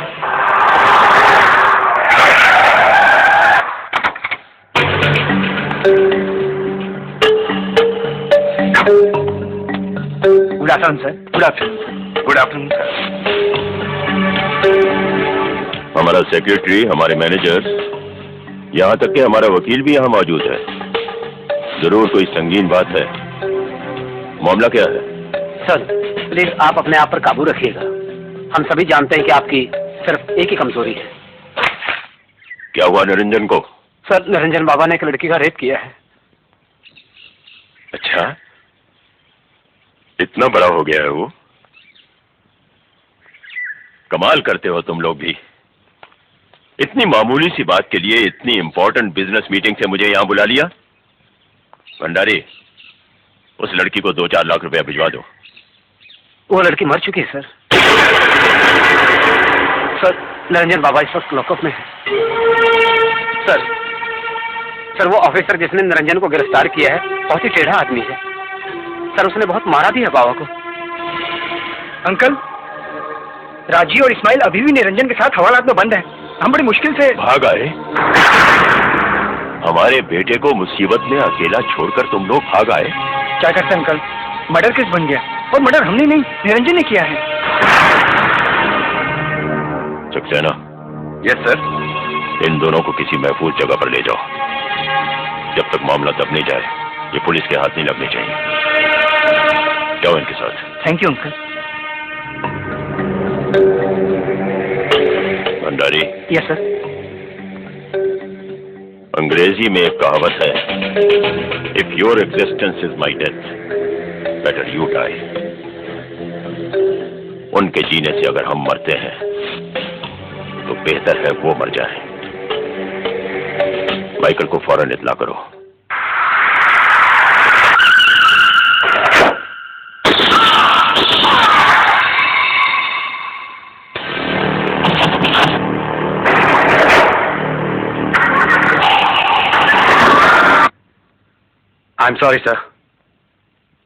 S5: Good afternoon sir. Good afternoon.
S6: Good afternoon sir.
S9: हमारा सेक्रेटरी, हमारे मैनेजर, यहाँ तक कि हमारा वकील भी यहाँ मौजूद है। जरूर कोई संगीन बात है। मामला क्या है?
S2: सर प्लीज आप अपने आप पर काबू रखिएगा। हम सभी जानते हैं कि आपकी सिर्फ एक ही कमजोरी है।
S9: क्या हुआ निरंजन को?
S2: सर निरंजन बाबा ने एक लड़की का रेप किया है।
S9: अच्छा, इतना बड़ा हो गया है वो? कमाल करते हो तुम लोग भी। इतनी मामूली सी बात के लिए इतनी इंपॉर्टेंट बिजनेस मीटिंग से मुझे यहां बुला लिया। भंडारी, उस लड़की को 2-4 लाख रुपया भिजवा दो।
S2: वो लड़की मर चुकी है सर। सर निरंजन बाबा इस वक्त लॉकअप में है। सर वो ऑफिसर जिसने निरंजन को गिरफ्तार किया है बहुत ही टेढ़ा आदमी है। सर उसने बहुत मारा भी है बाबा को।
S5: अंकल, राजी और इस्माइल अभी भी निरंजन के साथ हवालात में बंद है। हम बड़ी मुश्किल से
S9: भाग आए। हमारे बेटे को मुसीबत में अकेला छोड़कर तुम लोग भाग आए।
S5: क्या करते अंकल, मर्डर केस बन गया और मर्डर हमने नहीं, निरंजन ने किया है।
S9: सक्सेना।
S6: Yes sir.
S9: इन दोनों को किसी महफूज जगह पर ले जाओ। जब तक मामला दब नहीं जाए ये पुलिस के हाथ नहीं लगने चाहिए। जाओ इनके साथ।
S5: Thank you uncle.
S9: Bhandari.
S5: Yes sir.
S9: अंग्रेजी में एक कहावत है, if your existence is my death better you die. उनके जीने से अगर हम मरते हैं तो बेहतर है वो मर जाए। माइकल को फौरन इत्ला करो।
S6: आई एम सॉरी सर,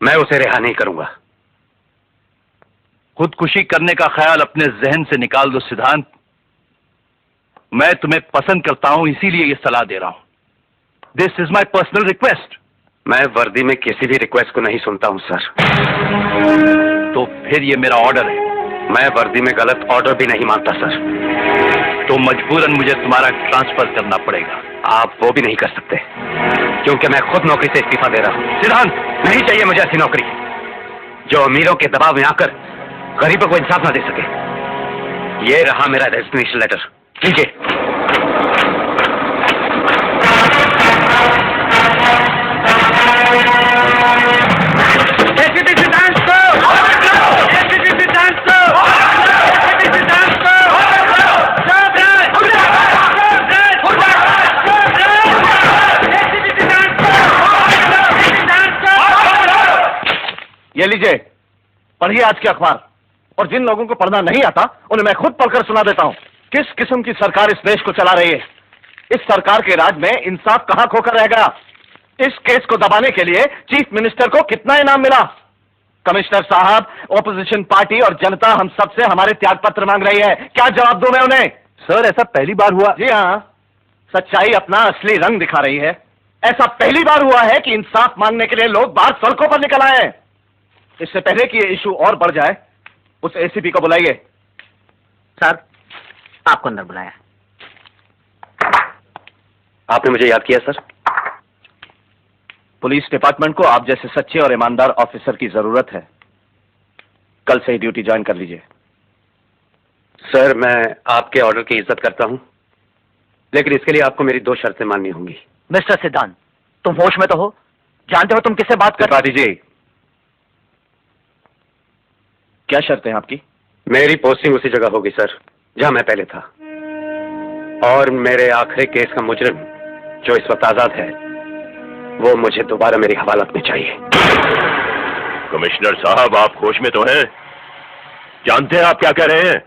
S6: मैं उसे रिहा नहीं करूंगा।
S10: खुदकुशी करने का ख्याल अपने जहन से निकाल दो सिद्धांत। मैं तुम्हें पसंद करता हूं, इसीलिए ये सलाह दे रहा हूं। This is my personal request.
S6: मैं वर्दी में किसी भी रिक्वेस्ट को नहीं सुनता हूं सर।
S10: तो फिर ये मेरा ऑर्डर है।
S6: मैं वर्दी में गलत ऑर्डर भी नहीं मानता सर।
S10: तो मजबूरन मुझे तुम्हारा ट्रांसफर करना पड़ेगा।
S6: आप वो भी नहीं कर सकते, क्योंकि मैं खुद नौकरी से इस्तीफा दे रहा हूं।
S10: सिद्धांत,
S6: नहीं चाहिए मुझे ऐसी नौकरी जो अमीरों के दबाव में आकर गरीबों को इंसाफ ना दे सके। ये रहा मेरा रेजिग्नेशन लेटर, लीजिए।
S10: ये लीजिए, पढ़िए आज के अखबार। और जिन लोगों को पढ़ना नहीं आता उन्हें मैं खुद पढ़कर सुना देता हूं। किस किस्म की सरकार इस देश को चला रही है। इस सरकार के राज में इंसाफ कहां खोकर रह गया। इस केस को दबाने के लिए चीफ मिनिस्टर को कितना इनाम मिला। कमिश्नर साहब, ऑपोजिशन पार्टी और जनता हम सबसे हमारे त्याग पत्र मांग रही है। क्या जवाब दूं मैं उन्हें? सर, ऐसा पहली बार हुआ। जी हाँ, सच्चाई अपना असली रंग दिखा रही है। ऐसा पहली बार हुआ है कि इंसाफ मांगने के लिए लोग बाहर सड़कों पर निकल आए हैं। इससे पहले कि ये इशू और बढ़ जाए, उस एसीपी को बुलाइए।
S2: सर, आपको अंदर बुलाया।
S6: आपने मुझे याद किया सर?
S10: पुलिस डिपार्टमेंट को आप जैसे सच्चे और ईमानदार ऑफिसर की जरूरत है। कल से ही ड्यूटी ज्वाइन कर लीजिए।
S6: सर, मैं आपके ऑर्डर की इज्जत करता हूं, लेकिन इसके लिए आपको मेरी 2 शर्तें माननी होंगी।
S5: मिस्टर सिद्धांत, तुम होश में तो हो? जानते हो तुम किससे बात कर?
S6: त्रिपाठी जी,
S10: क्या शर्तें हैं आपकी?
S6: मेरी पोस्टिंग उसी जगह होगी सर जहां मैं पहले था, और मेरे आखिरी केस का मुजरिम जो इस वक्त आजाद है, वो मुझे दोबारा मेरी हवालत में चाहिए।
S9: कमिश्नर साहब, आप होश में तो हैं? जानते हैं आप क्या कह रहे हैं?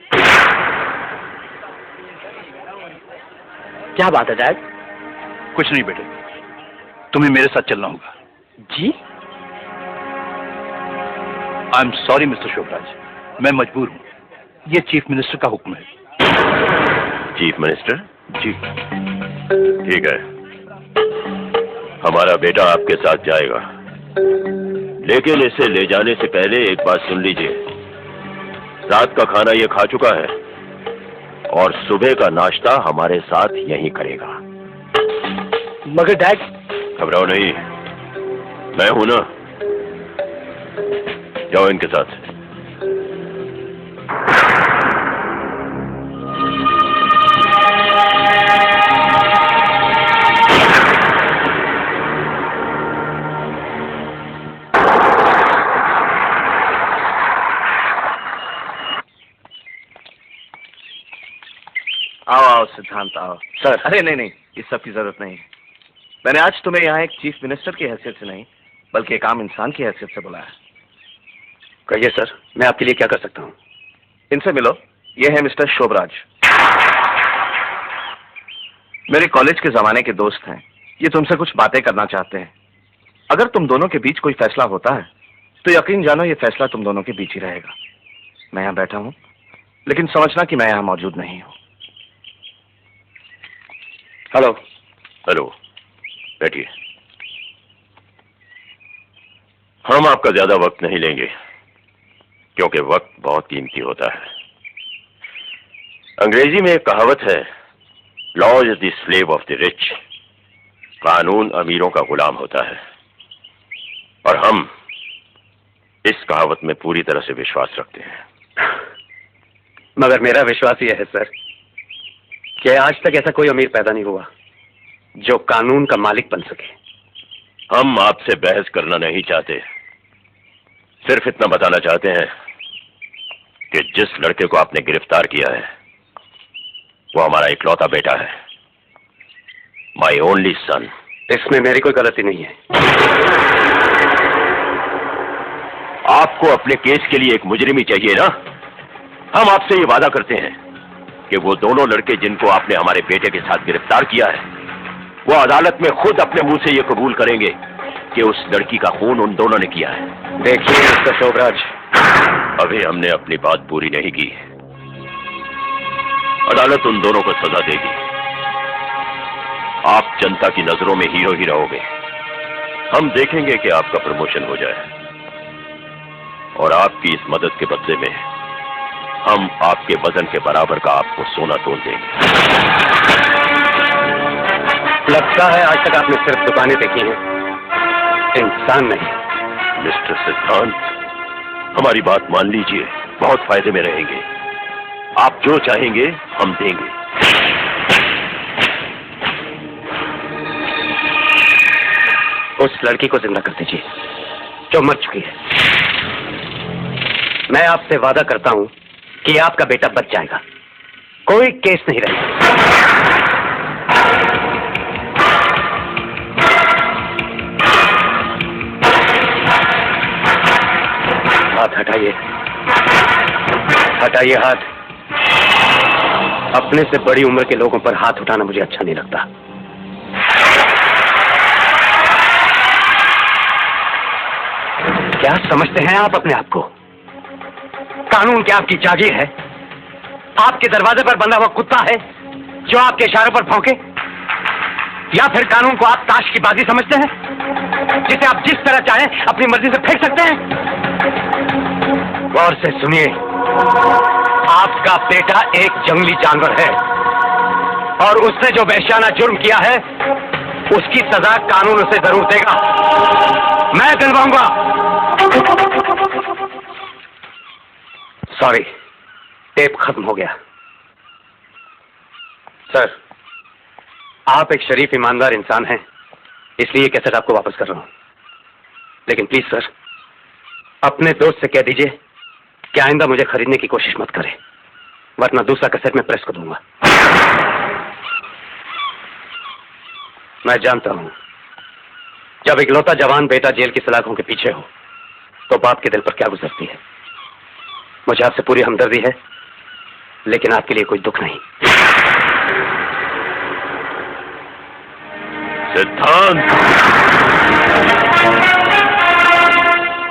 S5: क्या बात है डैड?
S10: कुछ नहीं बेटे, तुम्हें मेरे साथ चलना होगा।
S5: जी?
S10: I am sorry mister Shobhraj, मैं मजबूर हूं। ये चीफ मिनिस्टर का हुक्म है।
S9: Chief minister?
S10: जी।
S9: ठीक है, हमारा बेटा आपके साथ जाएगा, लेकिन इसे ले जाने से पहले एक बात सुन लीजिए। रात का खाना ये खा चुका है और सुबह का नाश्ता हमारे साथ यहीं करेगा।
S5: मगर डैड।
S9: घबराओ नहीं, मैं हूं ना। जाओ इनके साथ।
S10: आओ आओ सिद्धांत, आओ। सर, अरे नहीं नहीं, इस सब की जरूरत नहीं है। मैंने आज तुम्हें यहाँ एक चीफ मिनिस्टर की हैसियत से नहीं, बल्कि एक आम इंसान की हैसियत से बुलाया।
S6: कहिए सर, मैं आपके लिए क्या कर सकता हूँ?
S10: इनसे मिलो, ये है मिस्टर शोभराज, मेरे कॉलेज के जमाने के दोस्त हैं। ये तुमसे कुछ बातें करना चाहते हैं। अगर तुम दोनों के बीच कोई फैसला होता है तो यकीन जानो ये फैसला तुम दोनों के बीच ही रहेगा। मैं यहाँ बैठा हूँ, लेकिन समझना कि मैं यहाँ मौजूद नहीं हूँ।
S6: हेलो।
S9: हेलो, बैठिए। हम आपका ज्यादा वक्त नहीं लेंगे, क्योंकि वक्त बहुत कीमती होता है। अंग्रेजी में एक कहावत है, law is the slave of the rich. कानून अमीरों का गुलाम होता है, और हम इस कहावत में पूरी तरह से विश्वास रखते हैं।
S6: मगर मेरा विश्वास यह है सर कि आज तक ऐसा कोई अमीर पैदा नहीं हुआ जो कानून का मालिक बन सके।
S9: हम आपसे बहस करना नहीं चाहते, सिर्फ इतना बताना चाहते हैं कि जिस लड़के को आपने गिरफ्तार किया है वो हमारा इकलौता बेटा है, माई ओनली सन।
S6: इसमें मेरी कोई गलती नहीं है।
S9: आपको अपने केस के लिए एक मुजरिम ही चाहिए ना? हम आपसे ये वादा करते हैं कि वो दोनों लड़के जिनको आपने हमारे बेटे के साथ गिरफ्तार किया है, वो अदालत में खुद अपने मुंह से ये कबूल करेंगे कि उस लड़की का खून उन दोनों ने किया है।
S6: देखिए मिस्टर शोभराज,
S9: अभी हमने अपनी बात पूरी नहीं की। अदालत उन दोनों को सजा देगी। आप जनता की नजरों में हीरो ही रहोगे। हम देखेंगे कि आपका प्रमोशन हो जाए और आपकी इस मदद के बदले में हम आपके वजन के बराबर का आपको सोना तोल देंगे।
S6: लगता है आज तक आपने सिर्फ दुकानें देखी हैं, इंसान नहीं।
S9: मिस्टर सिद्धांत, हमारी बात मान लीजिए, बहुत फायदे में रहेंगे। आप जो चाहेंगे हम देंगे।
S6: उस लड़की को जिंदा कर दीजिए जो मर चुकी है। मैं आपसे वादा करता हूं कि आपका बेटा बच जाएगा, कोई केस नहीं रहेगा। हाथ हटाइए, हटाइए हाथ। अपने से बड़ी उम्र के लोगों पर हाथ उठाना मुझे अच्छा नहीं लगता। क्या समझते हैं आप अपने आप को? कानून क्या आपकी जागीर है? आपके दरवाजे पर बंधा हुआ कुत्ता है जो आपके इशारों पर भौंके? या फिर कानून को आप ताश की बाजी समझते हैं जिसे आप जिस तरह चाहें अपनी मर्जी से फेंक सकते हैं? गौर से सुनिए, आपका बेटा एक जंगली जानवर है और उसने जो वहशियाना जुर्म किया है उसकी सजा कानून उसे जरूर देगा। मैं दिलवाऊंगा। सॉरी, टेप खत्म हो गया। सर, आप एक शरीफ ईमानदार इंसान हैं, इसलिए कैसेट आपको वापस कर रहा हूं। लेकिन प्लीज सर, अपने दोस्त से कह दीजिए कि आइंदा मुझे खरीदने की कोशिश मत करें, वरना दूसरा कैसेट में प्रेस कर दूंगा। मैं जानता हूं, जब इकलौता जवान बेटा जेल की सलाखों के पीछे हो तो बाप के दिल पर क्या गुजरती है। मुझे आपसे पूरी हमदर्दी है, लेकिन आपके लिए कोई दुख नहीं।
S9: सिद्धांत,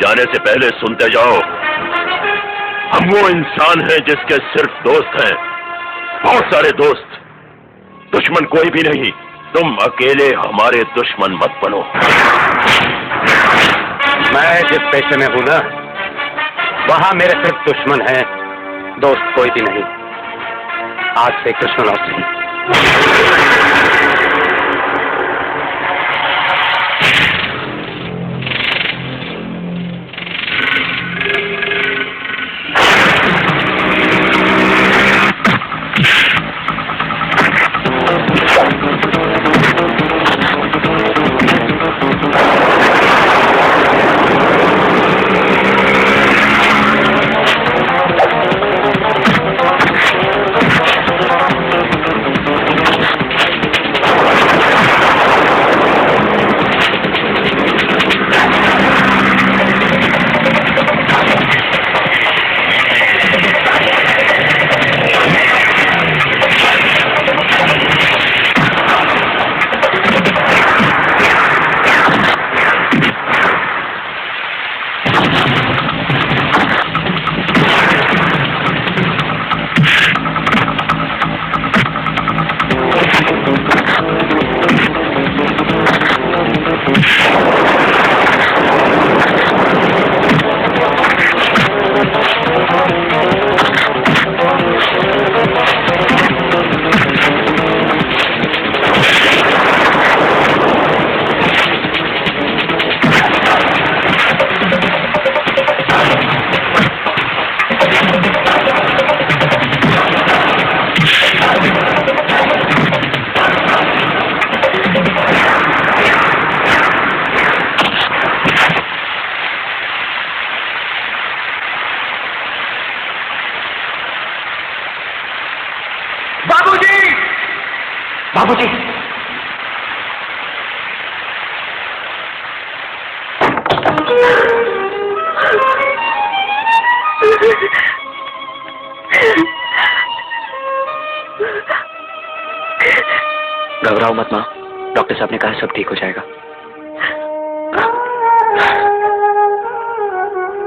S9: जाने से पहले सुनते जाओ। हम वो इंसान हैं जिसके सिर्फ दोस्त हैं, बहुत सारे दोस्त, दुश्मन कोई भी नहीं। तुम अकेले हमारे दुश्मन मत बनो।
S6: मैं जिस पेशे में हूं ना, वहां मेरे सिर्फ दुश्मन हैं, दोस्त कोई भी नहीं। आज से दुश्मन और सही। बाबूजी,
S5: घबराओ मत माँ, डॉक्टर साहब ने कहा सब ठीक हो जाएगा।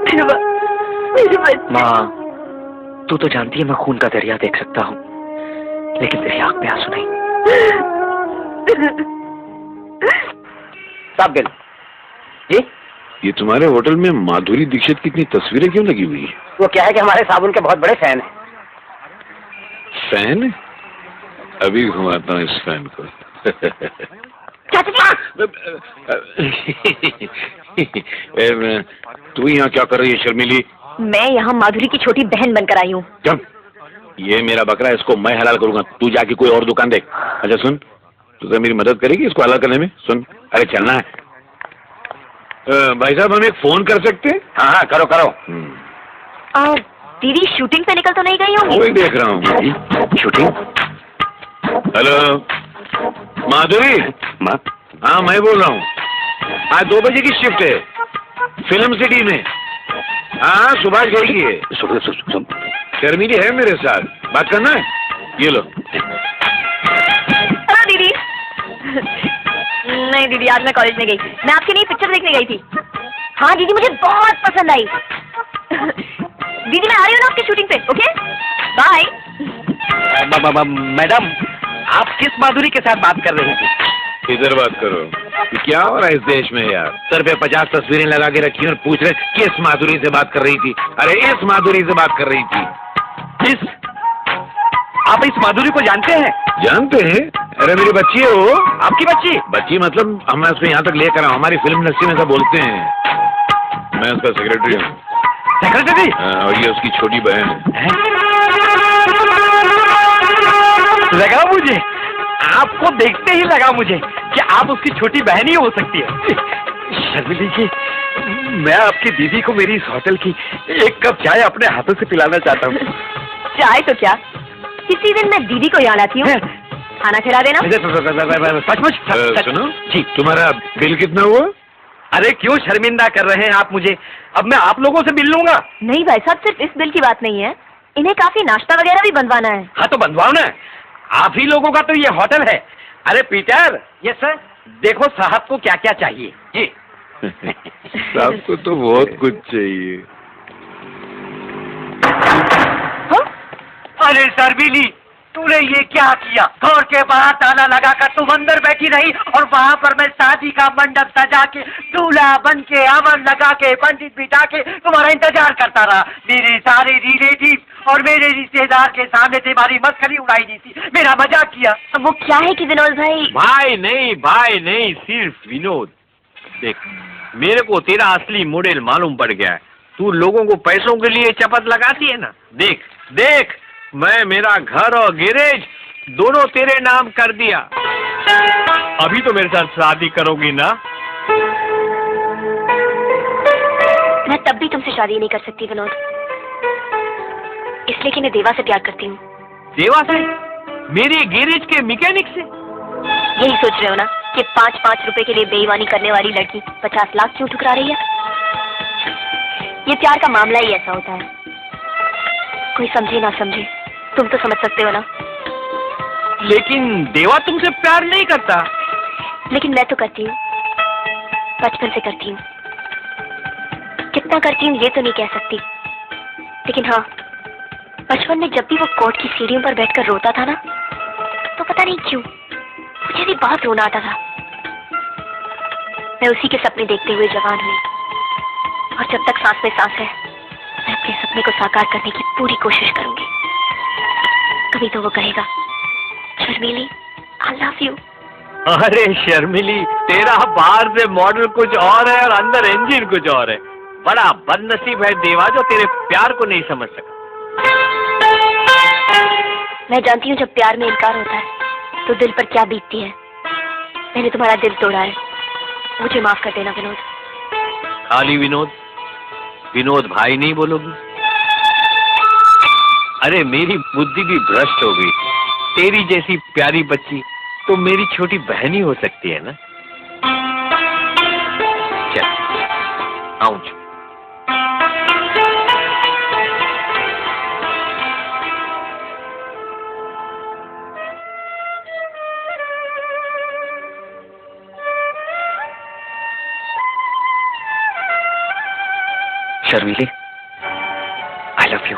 S3: मेरे बच्चे।
S5: माँ, तू तो जानती है मैं खून का दरिया देख सकता हूँ, लेकिन तेरी आंख में आंसू नहीं।
S2: साहब बिल। जी?
S8: ये तुम्हारे होटल में माधुरी दीक्षित की इतनी तस्वीरें क्यों लगी हुई है?
S2: वो क्या है कि हमारे साबुन के बहुत बड़े फैन हैं।
S8: फैन? अभी घुमाता हूँ इस फैन को। तू यहाँ क्या कर रही है शर्मिली?
S4: मैं यहाँ माधुरी की छोटी बहन बनकर आई हूँ।
S8: जब ये मेरा बकरा है, इसको मैं हलाल करूंगा, तू जाके कोई और दुकान देख। अच्छा सुन, तू तो मेरी मदद करेगी इसको हलाल करने में? सुन, अरे चलना है। भाई साहब हम एक फोन कर सकते हैं?
S2: हाँ हाँ करो करो।
S4: दीदी शूटिंग पे निकल तो नहीं गई होंगी?
S8: वही देख रहा हूँ। शूटिंग? हेलो माधुरी?
S6: माँ?
S8: हाँ मैं बोल रहा हूँ। आज 2 बजे की शिफ्ट है फिल्म सिटी में। हाँ सुभाष गई की है। शर्मिली है मेरे साथ, बात करना है? ये लो।
S4: हेलो दीदी। नहीं दीदी, आज मैं कॉलेज में गई थी। मैं आपकी नई पिक्चर देखने गई थी। हाँ दीदी, मुझे बहुत पसंद आई। दीदी मैं आ रही हूँ ना आपकी शूटिंग पे। Okay bye.
S6: मैडम, आप किस माधुरी के साथ बात कर रही थी?
S8: इधर बात करो। ये क्या हो रहा है इस देश में यार? सर पे 50 तस्वीरें लगा के रखी और पूछ रहे किस माधुरी से बात कर रही थी? अरे इस माधुरी से बात कर रही थी।
S6: आप इस माधुरी को जानते हैं?
S8: जानते हैं? अरे मेरी बच्ची है वो।
S6: आपकी बच्ची?
S8: बच्ची मतलब हम उसको यहाँ तक लेकर आऊँ, हमारी फिल्म इंडस्ट्री में सब बोलते हैं। मैं उसका सेक्रेटरी हूँ।
S6: सेक्रेटरी?
S8: और ये उसकी छोटी बहन है।
S6: लगा मुझे, आपको देखते ही लगा मुझे कि आप उसकी छोटी बहन ही हो सकती है। शर्मिली जी, मैं आपकी दीदी को मेरी इस होटल की एक कप चाय अपने हाथों से पिलाना चाहता हूँ।
S4: चाय तो क्या, किसी दिन मैं दीदी को यहाँ लाती हूँ, खाना खिला देना।
S6: सचमुच?
S8: सुनो
S6: जी।
S8: तुम्हारा बिल कितना हुआ?
S6: अरे क्यों शर्मिंदा कर रहे हैं आप मुझे? अब मैं आप लोगों से मिल लूंगा।
S4: नहीं भाई साहब, सिर्फ इस बिल की बात नहीं है, इन्हें काफी नाश्ता वगैरह भी बनवाना है।
S6: हाँ तो बंधवाओ ना, आप ही लोगों का तो ये होटल है। अरे पीटर। Yes sir. देखो साहब को क्या क्या चाहिए। जी।
S8: साहब को तो बहुत कुछ चाहिए।
S4: हाँ?
S6: अरे शर्मिली, तूने ये क्या किया? घर के बाहर ताला लगाकर तुम अंदर बैठी रही और वहाँ पर मैं शादी का मंडप सजा के दूल्हा बन के हवन लगा के पंडित बिठा के तुम्हारा इंतजार करता रहा। मेरे सारे रिलेटिव और मेरे रिश्तेदार के सामने तुम्हारी मस्करी उड़ाई दी थी, मेरा मजाक किया।
S4: अब वो क्या है कि विनोद भाई।
S7: भाई नहीं, सिर्फ विनोद। देख, मेरे को तेरा असली मॉडल मालूम पड़ गया है। तू लोगों को पैसों के लिए चपत लगाती है ना। देख देख, मैं मेरा घर और गैरेज दोनों तेरे नाम कर दिया। अभी तो मेरे साथ शादी करोगी ना?
S4: मैं तब भी तुमसे शादी नहीं कर सकती विनोद, इसलिए कि मैं देवा से प्यार करती हूँ।
S7: देवा से? मेरे गैरेज के मैकेनिक से?
S4: यही सोच रहे हो ना कि 5-5 रुपए के लिए बेईमानी करने वाली लड़की 50 लाख क्यों ठुकरा रही है? ये प्यार का मामला ही ऐसा होता है, कोई समझे ना समझे, तुम तो समझ सकते हो ना।
S7: लेकिन देवा तुमसे प्यार नहीं करता।
S4: लेकिन मैं तो करती हूँ, बचपन से करती हूँ। कितना करती हूँ ये तो नहीं कह सकती, लेकिन हाँ, बचपन में जब भी वो कोर्ट की सीढ़ियों पर बैठकर रोता था ना, तो पता नहीं क्यों मुझे भी बहुत रोना आता था। मैं उसी के सपने देखते हुए जवान हुई, और जब तक सांस में सांस है, मैं अपने सपने को साकार करने की पूरी कोशिश करूंगी। कभी तो वो कहेगा, शर्मिली, आई लव यू।
S7: अरे शर्मिली, तेरा बाहर से मॉडल कुछ और है और अंदर इंजन कुछ और है। बड़ा बदनसीब है देवा जो तेरे प्यार को नहीं समझ सका।
S4: मैं जानती हूँ जब प्यार में इनकार होता है तो दिल पर क्या बीतती है। मैंने तुम्हारा दिल तोड़ा है, मुझे माफ कर देना विनोद।
S7: खाली विनोद? विनोद भाई नहीं बोलोगी? अरे मेरी बुद्धि भी भ्रष्ट हो गई। तेरी जैसी प्यारी बच्ची तो मेरी छोटी बहन ही हो सकती है ना। चल आऊं।
S5: शर्मीली, आई लव यू।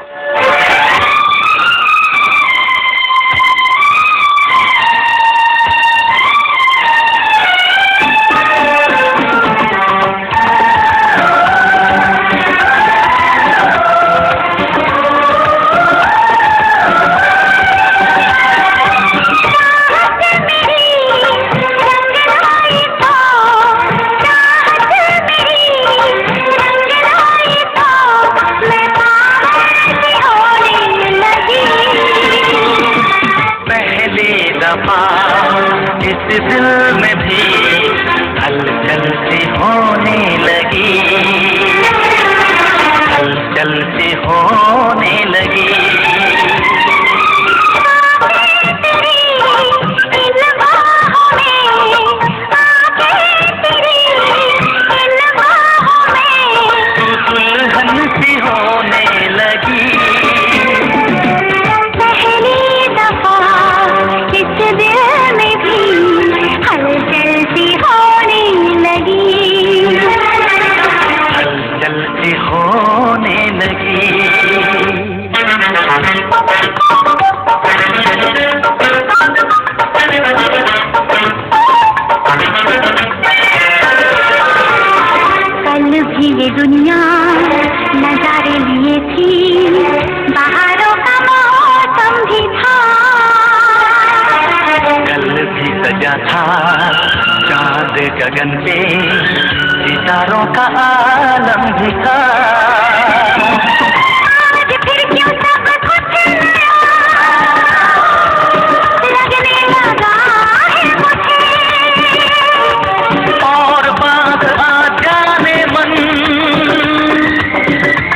S1: इस दिल में भी हलचल सी होने लगी, हलचल सी होने लगी। दुल्हन सी होने लगी,
S4: पहली दफा इस दिल में भी हलचल सी होने लगी,
S1: हलचल सी होने लगी।
S4: कल भी ये दुनिया नजारे लिए थी, बाहरों का मौसम भी था,
S1: कल भी सजा था चांद गगन पे, सितारों का आलम भी था।
S4: आज फिर क्यों सब कुछ नया लगने लगा है मुझे,
S1: और बात आ जाने मन,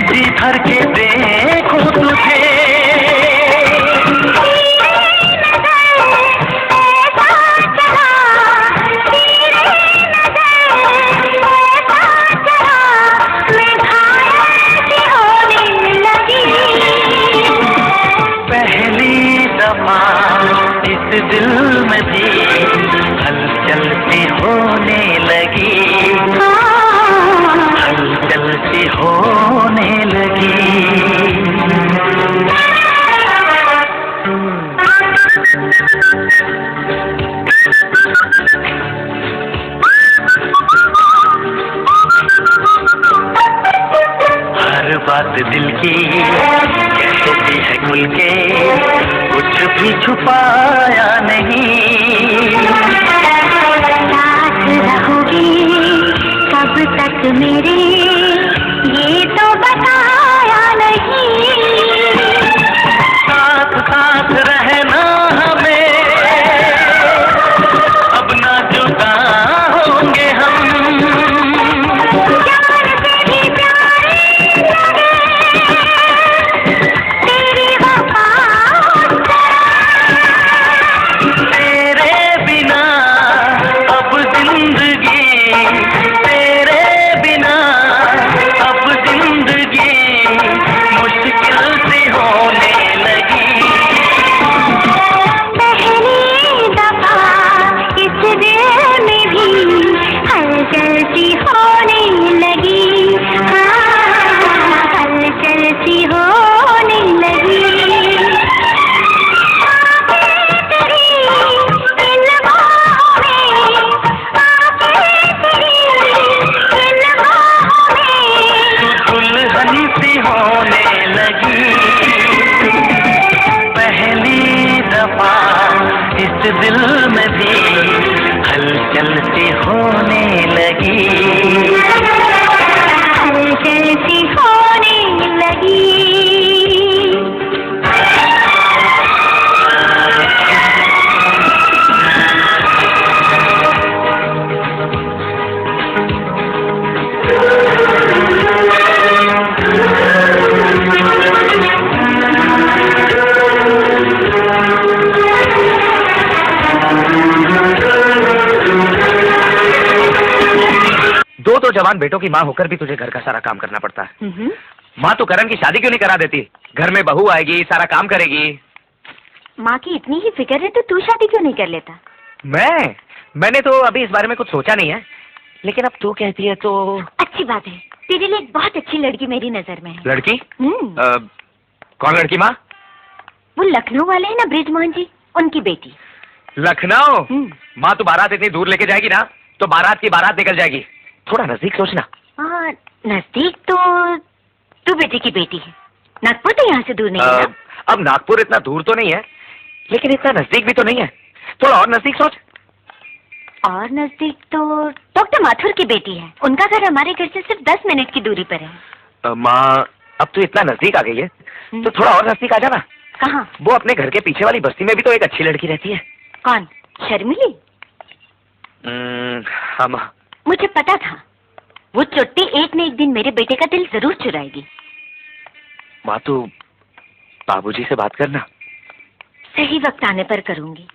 S1: जी भर के देखो तुझे। इस दिल में भी हलचल सी होने लगी, हलचल सी होने लगी। हर बात दिल की कहती है खुल के, कुछ भी छुपाया नहीं।
S4: साथ रहोगी कब तक मेरे, ये तो बताया नहीं,
S1: साथ साथ रहना हमें, अब ना जुदा होंगे हम।
S4: जान से भी प्यारे तेरी वफा,
S1: तेरे बिना अब जिंदगी, तेरे बिना अब जिंदगी मुश्किल सी होने लगी।
S4: पहली दफा इस दिल में भी हलचल सी होने लगी, हाँ हलचल सी होने लगी।
S1: दुल्हन सी होने लगी, पहली दफा इस दिल में भी हलचल सी होने लगी,
S4: हलचल सी होने लगी।
S5: दो तो जवान बेटों की माँ होकर भी तुझे घर का सारा काम करना पड़ता है। माँ तो करण की शादी क्यों नहीं करा देती? घर में बहू आएगी, सारा काम करेगी।
S4: माँ की इतनी ही फिक्र है तो तू शादी क्यों नहीं कर लेता?
S5: मैंने तो अभी इस बारे में कुछ सोचा नहीं है, लेकिन अब तू कहती है तो।
S4: अच्छी बात है, तेरे लिए एक बहुत अच्छी लड़की मेरी नजर में है।
S5: लड़की?
S4: हम्म।
S5: कौन लड़की माँ?
S4: वो लखनऊ वाले हैं ना बृजमोहन जी, उनकी बेटी।
S5: लखनऊ?
S4: हम्म।
S5: माँ तू बारात इतनी दूर लेके जाएगी ना तो बारात की बारात निकल जाएगी। थोड़ा नजदीक सोचना।
S4: हाँ, नजदीक तो तू बेटी की बेटी है। नागपुर तो यहाँ से दूर नहीं है ना?
S5: अब नागपुर इतना दूर तो नहीं है, लेकिन इतना नजदीक भी तो नहीं है। थोड़ा और नजदीक सोच।
S4: और नजदीक तो डॉक्टर माथुर की बेटी है। उनका घर हमारे घर से सिर्फ 10 मिनट की दूरी पर है।
S5: माँ अब तू इतना नजदीक आ गई है तो थोड़ा और नजदीक आ जाना।
S4: कहाँ?
S5: वो अपने घर के पीछे वाली बस्ती में भी तो एक अच्छी लड़की रहती है।
S4: कौन? शर्मिली?
S5: हाँ माँ।
S4: मुझे पता था वो चुट्टी एक न एक दिन मेरे बेटे का दिल जरूर चुराएगी।
S5: माँ तू बाबूजी से बात करना।
S4: सही वक्त आने पर करूंगी।